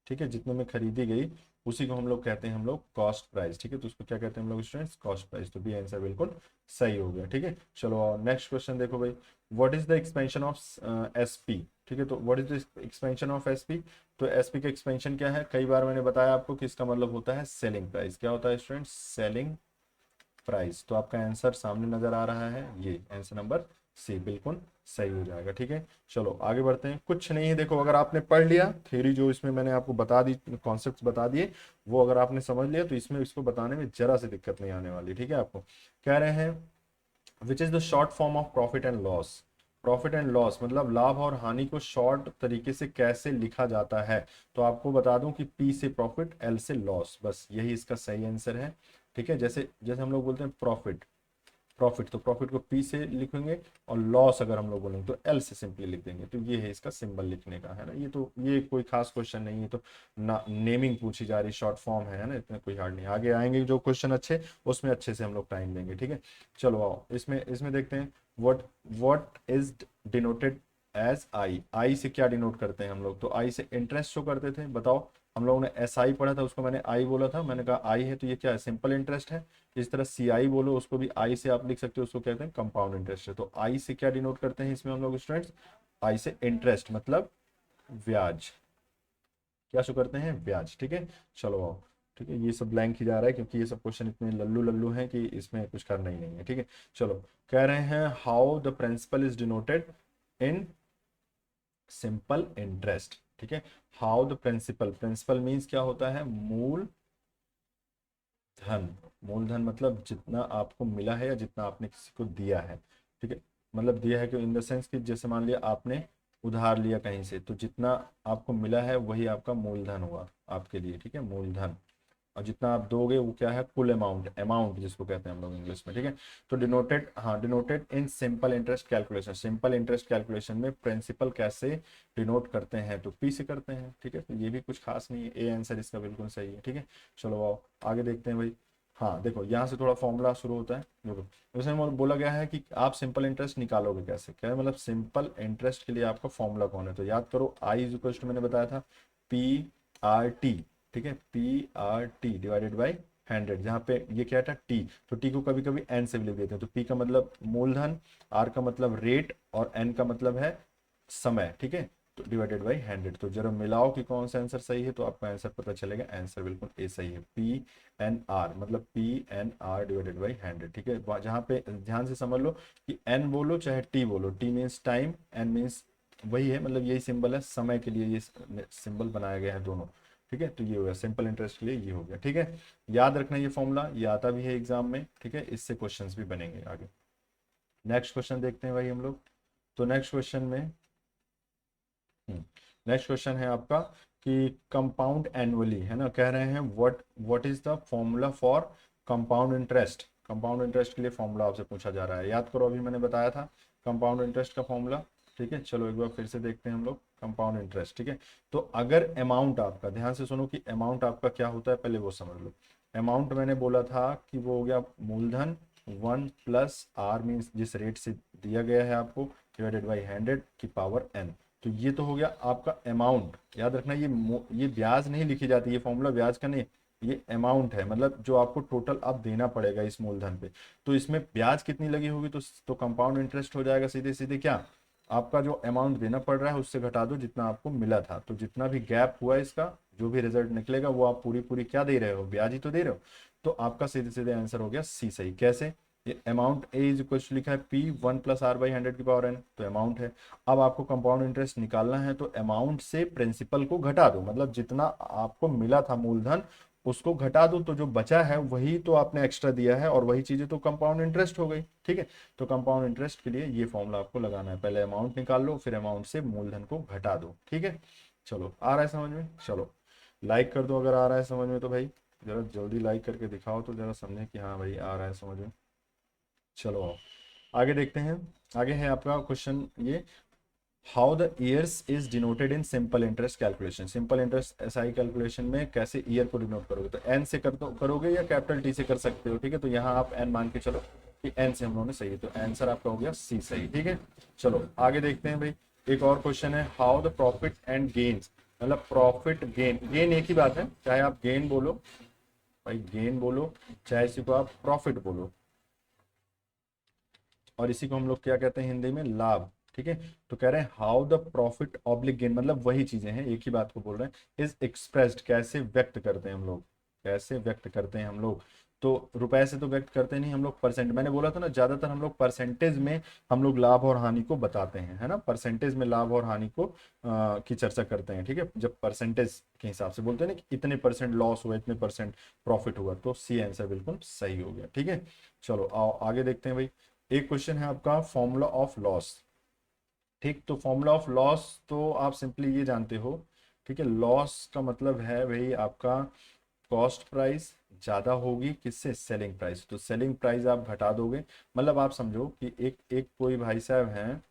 ठीक है, जितने में खरीदी गई उसी को हम लोग कहते हैं हम लोग कॉस्ट प्राइस, ठीक है। तो उसको क्या कहते हैं हम लोग स्टूडेंट्स, कॉस्ट प्राइस। तो बी आंसर बिल्कुल सही हो गया, ठीक है। चलो और नेक्स्ट क्वेश्चन देखो भाई, what is the expansion of SP, ठीक है। तो what is the expansion of SP, तो एसपी का एक्सपेंशन क्या है, कई बार मैंने बताया आपको कि इसका मतलब होता है सेलिंग प्राइस। क्या होता है स्टूडेंट्स, सेलिंग प्राइस। तो आपका आंसर सामने नजर आ रहा है, ये आंसर नंबर सी बिल्कुल सही हो जाएगा, ठीक है। चलो आगे बढ़ते हैं, कुछ नहीं है, देखो अगर आपने पढ़ लिया थ्योरी जो इसमें मैंने आपको बता दी, कॉन्सेप्ट्स बता दिए, वो अगर आपने समझ लिया तो इसमें इसको बताने में जरा सी दिक्कत नहीं आने वाली, ठीक है। आपको कह रहे हैं which is the short form of profit and loss, profit and loss मतलब लाभ और हानि को शॉर्ट तरीके से कैसे लिखा जाता है। तो आपको बता दूं कि पी से प्रॉफिट, एल से लॉस, बस यही इसका सही आंसर है, ठीक है। जैसे जैसे हम लोग बोलते हैं प्रॉफिट, प्रॉफिट तो प्रॉफिट को पी से लिखेंगे, और लॉस अगर हम लोग बोलेंगे तो एल से सिंपली लिख देंगे। तो ये है इसका सिंबल लिखने का, है ना। ये तो ये कोई खास क्वेश्चन नहीं है, तो ना नेमिंग पूछी जा रही, शॉर्ट फॉर्म है ना, इतना कोई हार्ड नहीं। आगे आएंगे जो क्वेश्चन अच्छे, उसमें अच्छे से हम लोग टाइम देंगे, ठीक है। चलो आओ इसमें इसमें देखते हैं, what what is denoted as I, I से क्या डिनोट करते हैं हम लोग, तो आई से इंटरेस्ट शो करते थे, बताओ। हम लोगों ने एस आई पढ़ा था, उसको मैंने आई बोला था, मैंने कहा आई है तो ये क्या है, सिंपल इंटरेस्ट है। इस तरह सी आई बोलो, उसको भी आई से आप लिख सकते हो, उसको कहते हैं कंपाउंड इंटरेस्ट है। तो आई से क्या डिनोट करते हैं इसमें हम लोग स्टूडेंट्स, आई से इंटरेस्ट मतलब ब्याज, क्या शो करते हैं, ब्याज, ठीक है। चलो आओ, ठीक है, ये सब ब्लैंक ही जा रहा है क्योंकि ये सब क्वेश्चन इतने लल्लू लल्लू हैं कि इसमें कुछ करना ही नहीं है, ठीक है। चलो कह रहे हैं how the principal is denoted in simple interest, ठीक है। How the principal, principal means क्या होता है, मूल धन, मूलधन मतलब जितना आपको मिला है या जितना आपने किसी को दिया है, ठीक है। मतलब दिया है कि इन द सेंस कि जैसे मान लिया आपने उधार लिया कहीं से, तो जितना आपको मिला है वही आपका मूलधन हुआ आपके लिए, ठीक है, मूलधन। और जितना आप दोगे वो क्या है, कुल अमाउंट, अमाउंट जिसको कहते हैं हम लोग इंग्लिश में, ठीक है। तो डिनोटेड, हाँ denoted in simple interest calculation, simple interest calculation में प्रिंसिपल कैसे डिनोट करते हैं, तो पी से करते हैं, ठीक है। तो ये भी कुछ खास नहीं है, ए आंसर इसका बिल्कुल सही है, ठीक है। चलो आओ आगे देखते हैं भाई। हाँ देखो यहाँ से थोड़ा फॉर्मूला शुरू होता है, देखो उसमें बोला गया है कि आप सिंपल इंटरेस्ट निकालोगे कैसे, क्या है मतलब सिंपल इंटरेस्ट के लिए आपका फॉर्मूला कौन है, तो याद करो आई इज इक्वल टू, मैंने बताया था पी आर टी, ठीक है, P R T divided by 100, जहाँ पे ये क्या था टी, तो टी को कभी कभी एन से भी लिख देते हैं। तो पी का मतलब मूलधन, आर का मतलब रेट, और एन का मतलब है समय, ठीक है। तो डिवाइडेड बाई 100, तो जरा मिलाओ कि कौन सा आंसर सही है, तो आपको आंसर पता चलेगा, आंसर बिल्कुल ए सही है, पी एन आर मतलब P N R divided by 100, ठीक है। जहाँ पे ध्यान से समझ लो कि एन बोलो चाहे टी बोलो, T means time, N means वही है, मतलब यही सिंबल है, समय के लिए ये सिंबल बनाया गया है दोनों, ठीक है। तो ये हो गया सिंपल इंटरेस्ट के लिए, ये हो गया, ठीक है। याद रखना ये फॉर्मूला, ये आता भी है एग्जाम में, ठीक है, इससे क्वेश्चंस भी बनेंगे आगे। नेक्स्ट क्वेश्चन देखते हैं भाई हम लोग। तो नेक्स्ट क्वेश्चन में नेक्स्ट क्वेश्चन है आपका कि कंपाउंड एनुअली, है ना, कह रहे हैं what what is the formula for compound interest, compound interest के लिए फॉर्मूला आपसे पूछा जा रहा है। याद करो अभी मैंने बताया था कंपाउंड इंटरेस्ट का फॉर्मूला, ठीक है। चलो एक बार फिर से देखते हैं हम लोग कंपाउंड इंटरेस्ट, ठीक है। तो अगर अमाउंट आपका, ध्यान से सुनो कि अमाउंट आपका क्या होता है, पहले वो समझ लो। अमाउंट मैंने बोला था कि वो हो गया मूलधन 1 प्लस आर मीन्स जिस रेट से दिया गया है आपको, डिवाइडेड बाई 100 की पावर n। तो ये तो हो गया आपका अमाउंट, याद रखना ये ब्याज नहीं लिखी जाती, ये फॉर्मूला ब्याज का नहीं, ये अमाउंट है, मतलब जो आपको टोटल अब देना पड़ेगा इस मूलधन पे। तो इसमें ब्याज कितनी लगी होगी, तो कंपाउंड इंटरेस्ट हो जाएगा सीधे सीधे क्या, आपका जो अमाउंट देना पड़ रहा है उससे घटा दो जितना आपको मिला था। तो जितना भी गैप हुआ इसका, जो भी रिजल्ट निकलेगा वो आप पूरी पूरी क्या दे रहे हो, ब्याज ही तो दे रहे हो। तो आपका सीधे सीधे आंसर हो गया सी सही। कैसे? ये अमाउंट ए इज इक्वल लिखा है पी 1 + r/100 तो अमाउंट है। अब आपको कंपाउंड इंटरेस्ट निकालना है तो अमाउंट से प्रिंसिपल को घटा दो, मतलब जितना आपको मिला था मूलधन उसको घटा दो, तो जो बचा है वही तो आपने एक्स्ट्रा दिया है और वही चीजें तो कंपाउंड इंटरेस्ट हो गई। ठीक है, तो कंपाउंड इंटरेस्ट के लिए ये फॉर्मूला आपको लगाना है, पहले अमाउंट निकाल लो फिर अमाउंट से मूलधन को घटा दो। ठीक है, चलो आ रहा है समझ में? चलो लाइक कर दो अगर आ रहा है समझ में तो भाई, जरा जल्दी लाइक करके दिखाओ तो जरा समझे कि हाँ भाई आ रहा है समझ में। चलो आओ आगे देखते हैं। आगे है आपका क्वेश्चन ये, how the years is denoted in simple interest calculation. Simple interest SI calculation में कैसे ईयर को डिनोट करोगे, तो एन से कर दो, करोगे या कैपिटल टी से कर सकते हो। ठीक है, तो यहाँ आप एन मान के चलो कि एन से हम लोगों ने सही है, तो आंसर आपका हो गया सी सही। ठीक है, चलो आगे देखते हैं भाई। एक और क्वेश्चन है, how the profit and gains, मतलब प्रॉफिट गेन, गेन एक ही बात है, चाहे आप गेन बोलो भाई, गेन बोलो, चाहे इसी को आप प्रॉफिट बोलो, और इसी को हम लोग क्या कहते हैं हिंदी में, लाभ। ठीक है, तो कह रहे हैं how the profit oblique gain, मतलब वही चीजें हैं, एक ही बात को बोल रहे हैं। इज एक्सप्रेस्ड, कैसे व्यक्त करते हैं हम लोग, कैसे व्यक्त करते हैं हम लोग। तो रुपए से तो व्यक्त करते नहीं हम लोग, परसेंट, मैंने बोला था ना ज्यादातर हम लोग परसेंटेज में हम लोग लाभ और हानि को बताते हैं, है ना, परसेंटेज में लाभ और हानि को की चर्चा करते हैं। ठीक है, जब परसेंटेज के हिसाब से बोलते हैं ना कि इतने परसेंट लॉस हुआ, इतने परसेंट प्रॉफिट हुआ, तो सी आंसर बिल्कुल सही हो गया। ठीक है, चलो आओ आगे देखते हैं भाई। एक क्वेश्चन है आपका फॉर्मूला ऑफ लॉस। ठीक, तो फॉर्मूला ऑफ लॉस तो आप सिंपली ये जानते हो। ठीक है, लॉस का मतलब है भाई आपका कॉस्ट प्राइस ज्यादा होगी किससे, सेलिंग प्राइस, तो सेलिंग प्राइस आप घटा दोगे। मतलब आप समझो कि एक एक कोई भाई साहब हैं,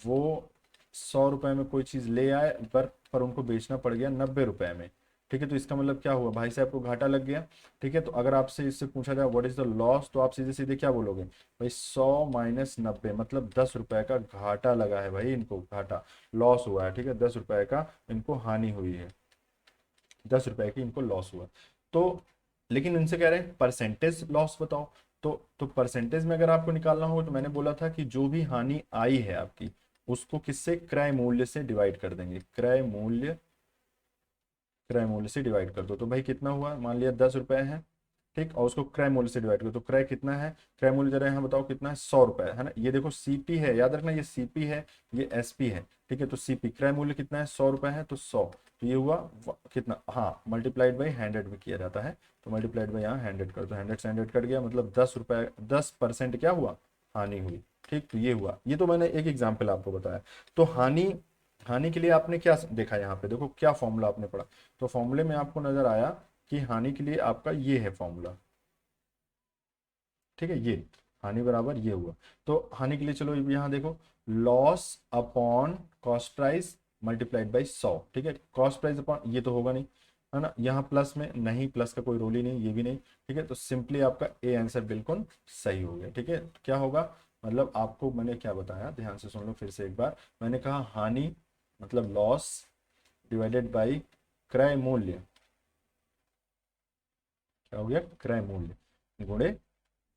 वो 100 रुपए में कोई चीज ले आए पर उनको बेचना पड़ गया 90 रुपए में। ठीक है, तो इसका मतलब क्या हुआ, भाई साहब को घाटा लग गया। ठीक है, तो अगर आपसे इससे पूछा जाए व्हाट इज द लॉस, तो आप सीधे सीधे क्या बोलोगे भाई, 100 - 90, मतलब 10 रुपए का घाटा लगा है भाई, इनको घाटा लॉस हुआ है। ठीक है, 10 रुपए का इनको हानि हुई है, 10 रुपए की इनको लॉस हुआ। तो लेकिन इनसे कह रहे हैं परसेंटेज लॉस बताओ। तो परसेंटेज में अगर आपको निकालना हो तो मैंने बोला था कि जो भी हानि आई है आपकी, उसको किससे, क्रय मूल्य से डिवाइड कर देंगे, क्रय मूल्य से डिवाइड कर दो। तो भाई कितना हुआ, मान लिया 10 रुपए है। ठीक, और उसको क्रय मूल्य से डिवाइड करो, तो क्रय कितना है, क्रय मूल्य जरा यहाँ बताओ कितना है, 100 रुपए है ना। ये देखो सीपी है, याद रखना ये सीपी है, ये एसपी है। ठीक है, तो सीपी क्रय मूल्य कितना है, 100 रुपए है, तो 100, तो ये हुआ कितना, हाँ मल्टीप्लाइड बाई 100 में किया जाता है, तो मल्टीप्लाइड बाई यहाँ 100 कर दो, 100 से 100 कट गया, मतलब 10 रुपए, 10% क्या हुआ, हानि हुई। ठीक, तो ये हुआ, ये तो मैंने एक एग्जाम्पल आपको बताया। तो हानि, हानि के लिए आपने क्या देखा, यहाँ पे देखो क्या फॉर्मूला आपने पढ़ा, तो फॉर्मूले में आपको नजर आया कि हानि के लिए आपका ये है फॉर्मूला। ठीक है, ये हानि बराबर ये हुआ। तो हानि के लिए चलो यहाँ देखो, loss upon cost price multiplied by 100। ठीक है, कॉस्ट प्राइस अपॉन, ये तो होगा नहीं, है ना, यहाँ प्लस में नहीं, प्लस का कोई रोल ही नहीं, ये भी नहीं। ठीक है, तो सिंपली आपका ए आंसर बिल्कुल सही हो गया। ठीक है, तो क्या होगा, मतलब आपको मैंने क्या बताया, ध्यान से सुन लो फिर से एक बार। मैंने कहा हानि मतलब लॉस डिवाइडेड बाई क्रय मूल्य, क्या हो गया, क्रय मूल्य गुणे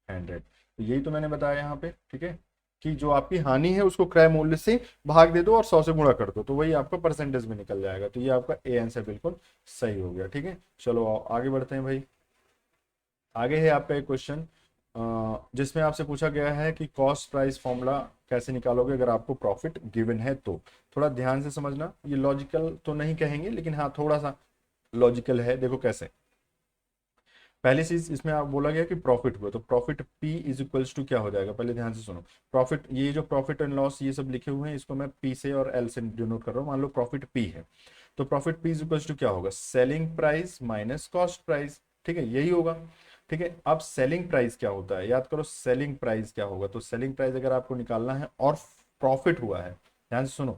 100। तो यही तो मैंने बताया यहाँ पे। ठीक है, कि जो आपकी हानि है उसको क्रय मूल्य से भाग दे दो और 100 से गुणा कर दो, तो वही आपका परसेंटेज में निकल जाएगा। तो ये आपका ए आंसर बिल्कुल सही हो गया। ठीक है, चलो आओ आगे बढ़ते हैं भाई। आगे है आपका एक क्वेश्चन जिसमें आपसे पूछा गया है कि कॉस्ट प्राइस फॉर्मूला कैसे निकालोगे अगर आपको प्रॉफिट गिवन है। तो थोड़ा ध्यान से समझना, ये लॉजिकल तो नहीं कहेंगे लेकिन हाँ थोड़ा सा लॉजिकल है। देखो कैसे, पहली चीज इसमें आप बोला गया कि प्रॉफिट हुआ, तो profit P is equals to क्या हो जाएगा, पहले ध्यान से सुनो। प्रॉफिट, ये जो प्रॉफिट एंड लॉस ये सब लिखे हुए हैं इसको मैं पी से और एल से डिनोट कर रहा हूँ। मान लो प्रॉफिट पी है, तो profit P is equals to क्या होगा, selling price minus cost price. ठीक है, यही होगा। ठीक है, अब सेलिंग प्राइस क्या होता है, याद करो सेलिंग प्राइस क्या होगा, तो सेलिंग प्राइस अगर आपको निकालना है और प्रॉफिट हुआ है, ध्यान से सुनो,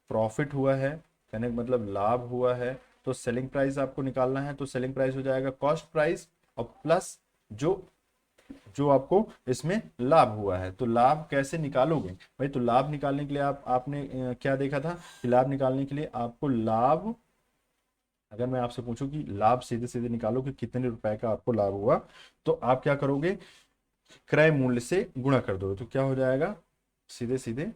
प्रॉफिट हुआ है कहने का मतलब लाभ हुआ है, तो सेलिंग प्राइस आपको निकालना है, तो सेलिंग प्राइस हो जाएगा कॉस्ट प्राइस और प्लस जो जो आपको इसमें लाभ हुआ है। तो लाभ कैसे निकालोगे भाई, तो लाभ निकालने के लिए आपने क्या देखा था कि लाभ निकालने के लिए आपको लाभ, अगर मैं आपसे पूछूं कि लाभ सीधे सीधे निकालो कि कितने रुपए का आपको लाभ हुआ, तो आप क्या करोगे, क्रय मूल्य से गुणा कर दोगे, तो क्या हो जाएगा, सीधे सीधे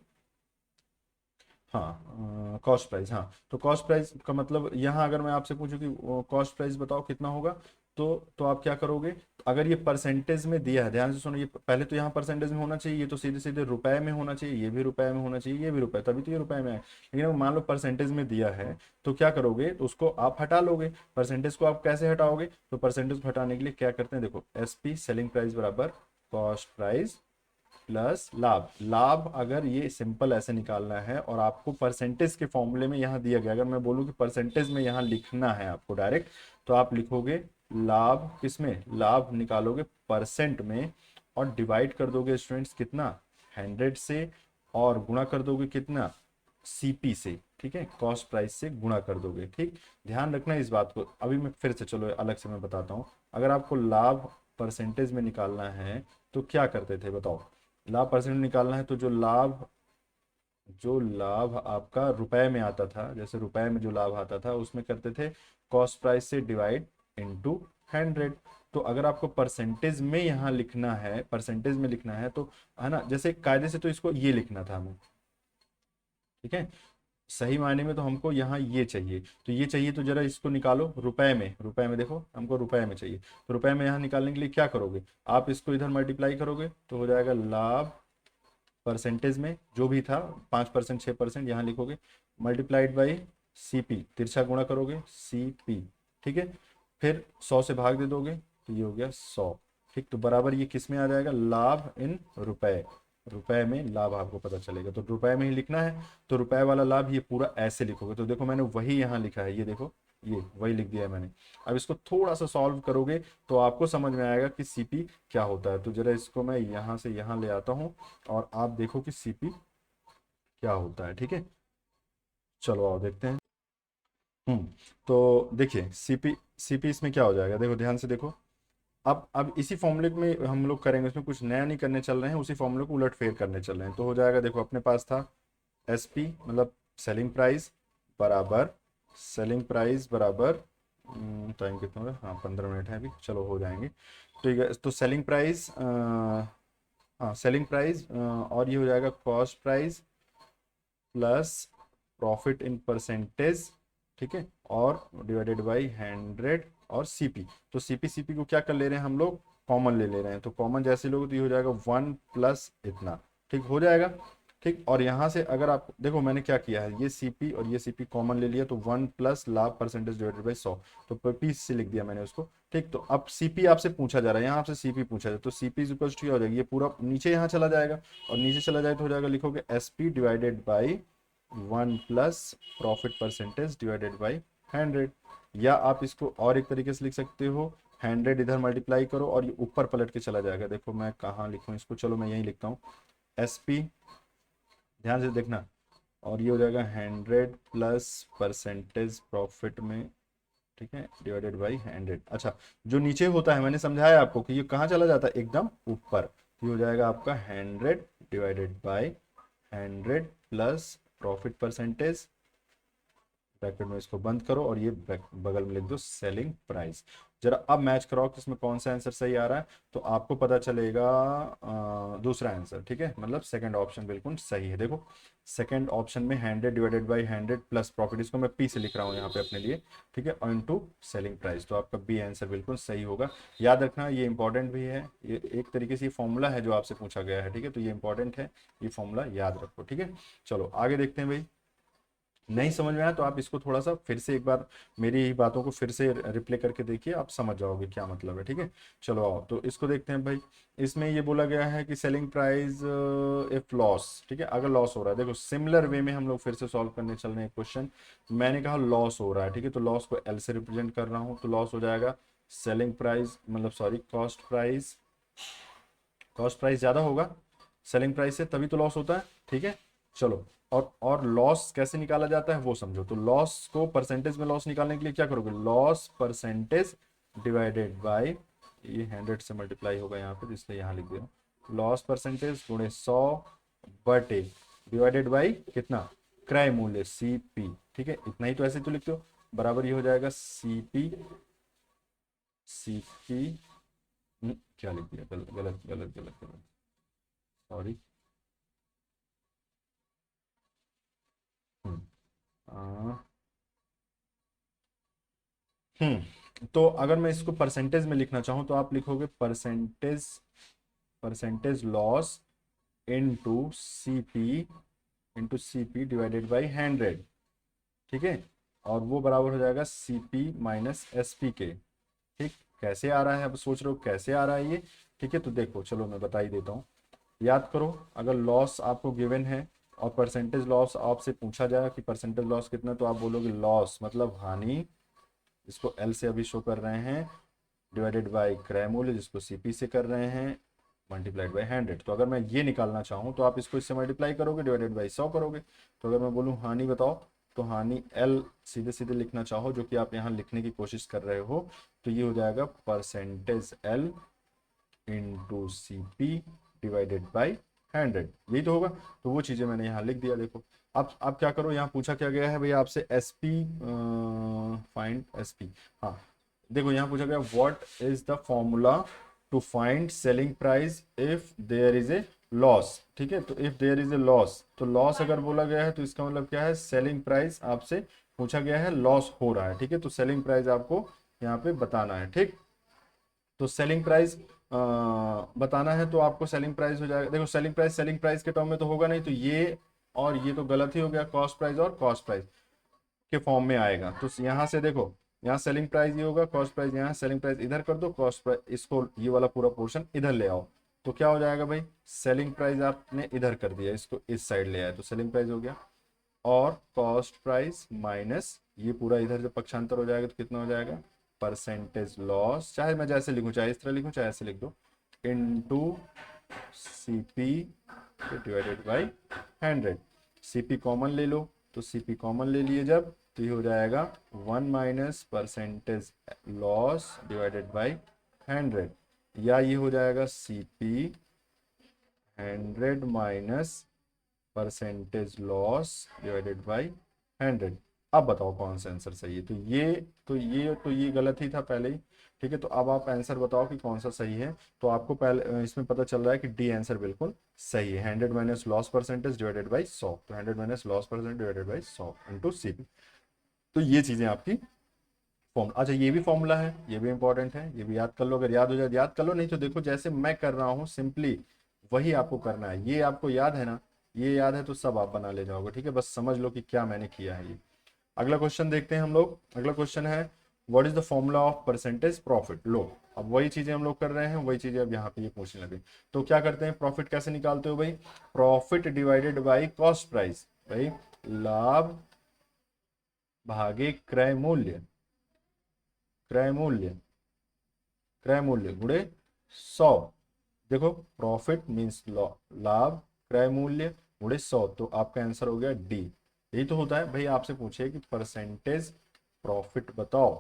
हाँ, कॉस्ट प्राइस, हाँ। तो कॉस्ट प्राइस का मतलब यहाँ अगर मैं आपसे पूछूं कि कॉस्ट प्राइस बताओ कितना होगा, तो आप क्या करोगे? अगर ये परसेंटेज में दिया है, ध्यान से सुनो, ये पहले तो यहाँ परसेंटेज में होना चाहिए, ये तो सीधे सीधे रुपए में होना चाहिए, ये भी रुपए में होना चाहिए, ये भी रुपए, तभी तो ये रुपए में है। लेकिन अगर मान लो परसेंटेज में दिया है, तो क्या करोगे? तो उसको आप हटा लोगे। परसेंटेज को आप कैसे हटाओगे? तो परसेंटेज को हटाने के लिए क्या करते हैं, देखो, एसपी सेलिंग प्राइस बराबर कॉस्ट प्राइस प्लस लाभ। लाभ अगर ये सिंपल ऐसे निकालना है और आपको परसेंटेज के फॉर्मूले में यहाँ दिया गया, अगर मैं बोलूँ कि परसेंटेज में यहाँ लिखना है आपको डायरेक्ट, तो आप लिखोगे लाभ किसमें? लाभ निकालोगे परसेंट में, और डिवाइड कर दोगे स्टूडेंट्स कितना? 100 से, और गुणा कर दोगे कितना? सीपी से, ठीक है, कॉस्ट प्राइस से गुणा कर दोगे। ठीक, ध्यान रखना इस बात को। अभी मैं फिर से, चलो अलग से मैं बताता हूँ। अगर आपको लाभ परसेंटेज में निकालना है तो क्या करते थे बताओ? लाभ परसेंट निकालना है तो जो लाभ आपका रुपए में आता था, जैसे रुपए में जो लाभ आता था उसमें करते थे कॉस्ट प्राइस से डिवाइड इनटू 100। तो अगर आपको परसेंटेज में यहाँ लिखना है, परसेंटेज में लिखना है तो, है ना, जैसे कायदे से तो इसको ये लिखना था हमें, ठीक है, सही मायने में तो हमको यहाँ ये चाहिए, तो ये चाहिए तो जरा इसको निकालो रुपए में। रुपए में देखो, हमको रुपए में चाहिए, तो रुपए में यहाँ निकालने के लिए क्या करोगे? आप इसको इधर मल्टीप्लाई करोगे तो हो जाएगा लाभ परसेंटेज में जो भी था, 5%, 6%, यहाँ लिखोगे, मल्टीप्लाइड बाई सीपी, तिरछा गुणा करोगे सीपी, ठीक है, फिर 100 से भाग दे दोगे तो ये हो गया 100। ठीक, तो बराबर ये किस में आ जाएगा? लाभ इन रुपए। रुपए में लाभ आपको पता चलेगा, तो रुपए में ही लिखना है, तो रुपए वाला लाभ ये पूरा ऐसे लिखोगे। तो देखो मैंने वही यहाँ लिखा है, ये देखो, ये वही लिख दिया है मैंने। अब इसको थोड़ा सा सॉल्व करोगे तो आपको समझ में आएगा कि सीपी क्या होता है। तो जरा इसको मैं यहाँ से यहाँ ले आता हूँ और आप देखो कि सीपी क्या होता है, ठीक है। चलो आओ देखते हैं। हम्म तो देखिए सीपी, सीपी इसमें क्या हो जाएगा, देखो ध्यान से देखो। अब इसी फॉर्मूले में हम लोग करेंगे, उसमें कुछ नया नहीं करने चल रहे हैं, उसी फॉर्मूले को उलट फेर करने चल रहे हैं। तो हो जाएगा, देखो अपने पास था एसपी मतलब सेलिंग प्राइस बराबर, सेलिंग प्राइस बराबर, टाइम कितना हो रहा है? हाँ 15 मिनट है अभी, चलो हो जाएंगे। ठीक है, तो सेलिंग प्राइस, हाँ सेलिंग प्राइस, और ये हो जाएगा cost price plus profit in percentage, ठीक है, और डिवाइडेड बाई 100 और सीपी। तो सीपी सीपी को क्या कर ले रहे हैं हम लोग? कॉमन ले ले रहे हैं। तो कॉमन जैसे लोग तो ये हो जाएगा 1 प्लस इतना, ठीक हो जाएगा। ठीक, और यहाँ से अगर आप देखो मैंने क्या किया है, ये सीपी और ये सीपी कॉमन ले लिया, तो 1 प्लस लाभ परसेंटेज डिवाइडेड बाई 100, तो पी से लिख दिया मैंने उसको। ठीक, तो अब सीपी आपसे पूछा जा रहा है, यहाँ आपसे सीपी पूछा जाए तो सीपी इज इक्वल टू हो जाएगी, ये पूरा नीचे यहाँ चला जाएगा, और नीचे चला जाए तो हो जाएगा, लिखोगे SP divided by 1 plus profit percentage divided by 100। या आप इसको और एक तरीके से लिख सकते हो, 100 इधर मल्टीप्लाई करो और ये ऊपर पलट के चला जाएगा। देखो मैं कहाँ लिखूँ इसको, चलो मैं यहीं लिखता हूँ, एस पी, ध्यान से देखना, और ये हो जाएगा 100 प्लस परसेंटेज प्रॉफिट में, ठीक है, डिवाइडेड बाई 100। अच्छा, जो नीचे होता है मैंने समझाया आपको कि ये कहाँ चला जाता है, एकदम ऊपर। ये हो जाएगा आपका 100 divided by 100 plus profit percentage, bracket में इसको बंद करो और ये बगल में लिख दो सेलिंग प्राइस। जरा अब मैच कराओ कि इसमें कौन सा आंसर सही आ रहा है, तो आपको पता चलेगा दूसरा आंसर, ठीक है, मतलब सेकंड ऑप्शन बिल्कुल सही है। देखो सेकंड ऑप्शन में 100 डिवाइडेड बाई 100 प्लस प्रॉफिट, इसको मैं पी से लिख रहा हूँ यहाँ पे अपने लिए, ठीक है, और इनटू सेलिंग प्राइस, तो आपका बी आंसर बिल्कुल सही होगा। याद रखना ये इंपॉर्टेंट भी है, ये एक तरीके से ये फॉर्मूला है जो आपसे पूछा गया है, ठीक है, तो ये इंपॉर्टेंट है, ये फॉर्मूला याद रखो, ठीक है। चलो आगे देखते हैं भाई। नहीं समझ में आया तो आप इसको थोड़ा सा फिर से एक बार मेरी बातों को फिर से रिप्ले करके देखिए, आप समझ जाओगे क्या मतलब है, ठीक है। चलो आओ तो इसको देखते हैं भाई। इसमें ये बोला गया है कि सेलिंग प्राइस इफ लॉस, ठीक है, अगर लॉस हो रहा है, देखो सिमिलर वे में हम लोग फिर से सॉल्व करने चल रहे हैं क्वेश्चन। मैंने कहा लॉस हो रहा है, ठीक है, तो लॉस को एल से रिप्रेजेंट कर रहा हूँ, तो लॉस हो जाएगा सेलिंग प्राइस, मतलब sorry cost price, cost price ज्यादा होगा सेलिंग प्राइस से, तभी तो लॉस होता है, ठीक है। चलो, और लॉस कैसे निकाला जाता है वो समझो। तो लॉस को परसेंटेज में लॉस निकालने के लिए क्या करोगे? लॉस परसेंटेज डिवाइडेड बाय, ये 100 से मल्टीप्लाई होगा यहाँ पे, इसलिए यहाँ लिख दिया, लॉस परसेंटेज गुणे 100 बटे डिवाइडेड बाई कितना? क्रय मूल्य सीपी, ठीक है, इतना ही तो ऐसे तो लिखते हो, बराबर ये हो जाएगा सीपी, सीपी, क्या लिख दिया, गलत गलत गलत गलत गलत, सॉरी, तो अगर मैं इसको परसेंटेज में लिखना चाहूँ तो आप लिखोगे percentage percentage loss into C P divided by 100। ठीक है, और वो बराबर हो जाएगा C P minus S P के। ठीक, कैसे आ रहा है, अब सोच रहे हो कैसे आ रहा है ये। ठीक है, तो देखो चलो मैं बता ही देता हूँ। याद करो, अगर लॉस आपको गिवन है और परसेंटेज लॉस आपसे पूछा जाए कि परसेंटेज लॉस कितना, तो आप बोलोगे लॉस मतलब हानि, इसको एल से अभी शो कर रहे हैं, डिवाइडेड बाय क्रय मूल्य जिसको सीपी से कर रहे हैं, मल्टीप्लाइड बाय 100। तो अगर मैं ये निकालना चाहूँ तो आप इसको इससे मल्टीप्लाई करोगे, डिवाइडेड बाई 100 करोगे। तो अगर मैं बोलूँ हानि बताओ, तो हानि एल सीधे सीधे लिखना चाहो जो कि आप यहाँ लिखने की कोशिश कर रहे हो, तो ये हो जाएगा percentage L into C P divided by 100। यही तो होगा। तो वो चीज़ें मैंने यहाँ लिख दिया। देखो अब क्या करो, यहाँ पूछा क्या गया है भैया आपसे, S P, find S P. हाँ, देखो यहाँ पूछा गया what is the formula to find selling price if there is a loss. ठीक है, तो if there is a loss, तो लॉस अगर बोला गया है तो इसका मतलब क्या है, सेलिंग प्राइस आपसे पूछा गया है, लॉस हो रहा है। ठीक है, तो सेलिंग प्राइस आपको यहाँ पे बताना है। ठीक, तो सेलिंग प्राइस बताना है तो आपको सेलिंग प्राइस हो जाएगा। देखो सेलिंग प्राइस के टर्म में तो होगा नहीं, तो ये और ये तो गलत ही हो गया, कॉस्ट प्राइस और कॉस्ट प्राइस के फॉर्म में आएगा। तो यहाँ से देखो, यहाँ सेलिंग प्राइस ये होगा, कॉस्ट प्राइस यहाँ, सेलिंग प्राइस इधर कर दो, कॉस्ट प्राइस इसको ये वाला पूरा पोर्शन इधर ले आओ। तो क्या हो जाएगा भाई, सेलिंग प्राइस आपने इधर कर दिया, इसको इस साइड ले आए तो सेलिंग प्राइस हो गया, और कॉस्ट प्राइस माइनस ये पूरा इधर जब पक्षांतर हो जाएगा तो कितना हो जाएगा, परसेंटेज लॉस, चाहे मैं जैसे लिखूं, चाहे इस तरह लिखूं, चाहे ऐसे लिख दो, into CP divided by 100। CP common ले लो, तो सीपी कॉमन ले लिए जब, तो ये हो जाएगा 1 minus percentage loss divided by 100, या ये हो जाएगा CP 100 minus percentage loss divided by 100। अब बताओ कौन सा आंसर सही है। तो ये गलत ही था पहले ही। ठीक है, तो अब आप आंसर बताओ कि कौन सा सही है। तो आपको पहले इसमें पता चल रहा है कि डी आंसर बिल्कुल सही है, 100 minus loss percentage divided by 100। तो 100 minus loss percentage divided by 100 into CP. तो ये चीजें आपकी फॉर्म, अच्छा ये भी फॉर्मूला है, ये भी इंपॉर्टेंट है, ये भी याद कर लो। अगर याद हो जाए याद कर लो, नहीं तो देखो जैसे मैं कर रहा हूँ सिंपली वही आपको करना है। ये आपको याद है ना, ये याद है तो सब आप बना ले जाओगे। ठीक है, बस समझ लो कि क्या मैंने किया है ये। अगला क्वेश्चन देखते हैं हम लोग। अगला क्वेश्चन है what is the formula of percentage profit. लो, अब वही चीजें हम लोग कर रहे हैं, वही चीजें अब यहाँ पे ये पूछने लगे। तो क्या करते हैं, प्रॉफिट कैसे निकालते हो भाई, profit divided by cost price. भाई लाभ भागे क्रय मूल्य, क्रय मूल्य, क्रय मूल्य गुणे 100। देखो प्रॉफिट मीन्स लाभ, क्रय मूल्य गुणे 100, तो आपका आंसर हो गया डी। यही तो होता है भाई, आपसे पूछे कि परसेंटेज प्रॉफिट बताओ,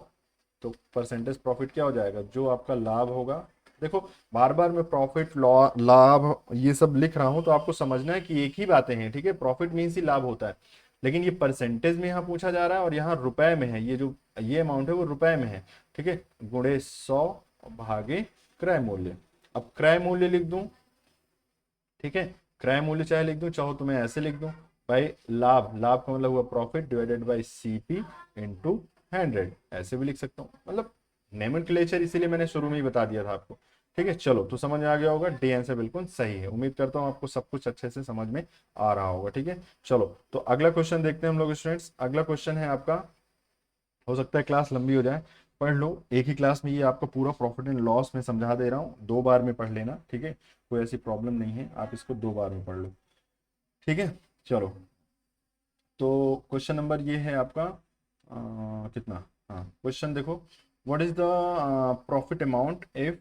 तो परसेंटेज प्रॉफिट क्या हो जाएगा, जो आपका लाभ होगा। देखो बार बार मैं प्रॉफिट लाभ ये सब लिख रहा हूं तो आपको समझना है कि एक ही बातें हैं। ठीक है, प्रॉफिट मीन्स ही लाभ होता है, लेकिन ये परसेंटेज में यहाँ पूछा जा रहा है और यहाँ रुपए में है, ये जो ये अमाउंट है वो रुपए में है। ठीक है, गुणे 100 भागे क्रय मूल्य। अब क्रय मूल्य लिख दूं, ठीक है, क्रय मूल्य चाहे लिख दूं, चाहो तो मैं ऐसे लिख दूं, भाई लाभ, लाभ का मतलब हुआ profit divided by CP into 100, ऐसे भी लिख सकता हूँ। मतलब नोमेनक्लेचर इसीलिए मैंने शुरू में ही बता दिया था आपको। ठीक है, चलो तो समझ में आ गया होगा, डी आंसर बिल्कुल सही है। उम्मीद करता हूँ आपको सब कुछ अच्छे से समझ में आ रहा होगा। ठीक है, चलो तो अगला क्वेश्चन देखते हैं हम लोग स्टूडेंट्स। अगला क्वेश्चन है आपका, हो सकता है क्लास लंबी हो जाए, पढ़ लो एक ही क्लास में, ये आपका पूरा प्रॉफिट एंड लॉस में समझा दे रहा हूँ, 2 बार में पढ़ लेना। ठीक है, कोई ऐसी प्रॉब्लम नहीं है, आप इसको 2 बार में पढ़ लो। ठीक है, चलो तो क्वेश्चन नंबर ये है आपका कितना, हाँ क्वेश्चन देखो, what is the profit amount if,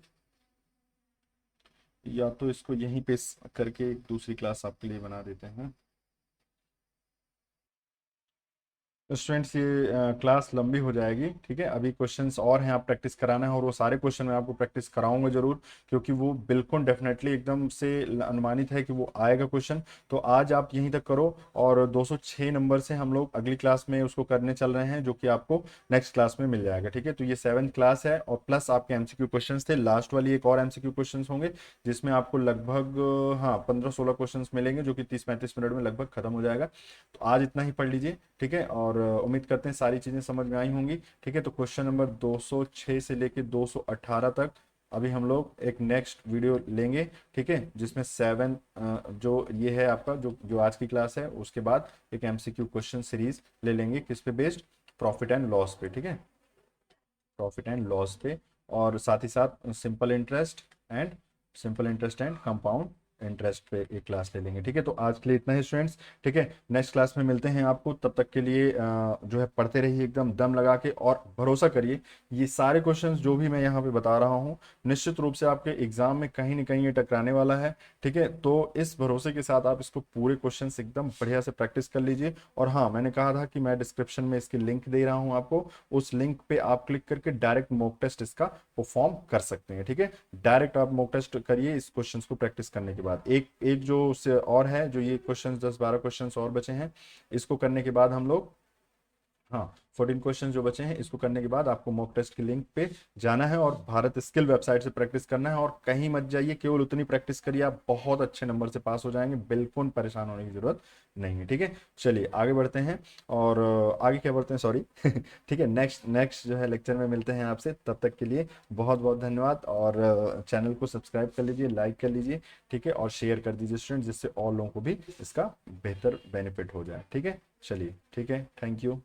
या तो इसको यहीं पे करके एक दूसरी क्लास आपके लिए बना देते हैं। स्टूडेंट्स ये क्लास लंबी हो जाएगी, ठीक है। अभी क्वेश्चंस और हैं, आप प्रैक्टिस कराना है, और वो सारे क्वेश्चन मैं आपको प्रैक्टिस कराऊंगा जरूर, क्योंकि वो बिल्कुल डेफिनेटली एकदम से अनुमानित है कि वो आएगा क्वेश्चन। तो आज आप यहीं तक करो, और 206 नंबर से हम लोग अगली क्लास में उसको करने चल रहे हैं, जो कि आपको नेक्स्ट क्लास में मिल जाएगा, ठीक है। तो ये 7th क्लास है, और प्लस आपके एमसीक्यू क्वेश्चन थे। लास्ट वाली एक और एमसीक्यू क्वेश्चन होंगे, जिसमें आपको लगभग हाँ 15-16 क्वेश्चन मिलेंगे, जो कि 30-35 मिनट में लगभग खत्म हो जाएगा। तो आज इतना ही पढ़ लीजिए, ठीक है, और उम्मीद करते हैं सारी चीजें समझ में आई होंगी, ठीक है। तो क्वेश्चन नंबर 206 से लेके 218 तक अभी हम लोग एक नेक्स्ट वीडियो लेंगे, ठीक है, जिसमें 7 जो ये है आपका जो जो आज की क्लास है, उसके बाद एक एमसीक्यू क्वेश्चन सीरीज ले लेंगे, किस पे बेस्ड, प्रॉफिट एंड लॉस पे, ठीक है, प्रॉफिट एंड लॉस पे। और साथ ही साथ simple interest and compound interest पे एक क्लास ले लेंगे, ठीक है। तो आज के लिए इतना ही स्टूडेंट्स, ठीक है। नेक्स्ट क्लास में मिलते हैं आपको, तब तक के लिए जो है पढ़ते रहिए एकदम दम लगा के, और भरोसा करिए ये सारे क्वेश्चंस जो भी मैं यहाँ पे बता रहा हूँ, निश्चित रूप से आपके एग्जाम में कहीं ना कहीं ये टकराने वाला है, ठीक है। तो इस भरोसे के साथ आप इसको पूरे क्वेश्चन एकदम बढ़िया से प्रैक्टिस कर लीजिए। और हाँ, मैंने कहा था कि मैं डिस्क्रिप्शन में इसकी लिंक दे रहा हूँ आपको, उस लिंक पे आप क्लिक करके डायरेक्ट मॉक टेस्ट इसका परफॉर्म कर सकते हैं, ठीक है। डायरेक्ट आप मॉक टेस्ट करिए इस क्वेश्चंस को प्रैक्टिस करने के बाद। एक एक जो उससे और है, जो ये क्वेश्चंस 10-12 क्वेश्चंस और बचे हैं, इसको करने के बाद हम लोग, हाँ 14 क्वेश्चन जो बचे हैं, इसको करने के बाद आपको मॉक टेस्ट की लिंक पे जाना है, और भारत स्किल वेबसाइट से प्रैक्टिस करना है। और कहीं मत जाइए, केवल उतनी प्रैक्टिस करिए, आप बहुत अच्छे नंबर से पास हो जाएंगे, बिल्कुल परेशान होने की जरूरत नहीं है, ठीक है। चलिए आगे बढ़ते हैं, और आगे क्या बढ़ते हैं, सॉरी ठीक है, नेक्स्ट नेक्स्ट जो है लेक्चर में मिलते हैं आपसे। तब तक के लिए बहुत बहुत धन्यवाद, और चैनल को सब्सक्राइब कर लीजिए, लाइक कर लीजिए, ठीक है, और शेयर कर दीजिए स्टूडेंट, जिससे और लोगों को भी इसका बेहतर बेनिफिट हो जाए, ठीक है। चलिए ठीक है, थैंक यू।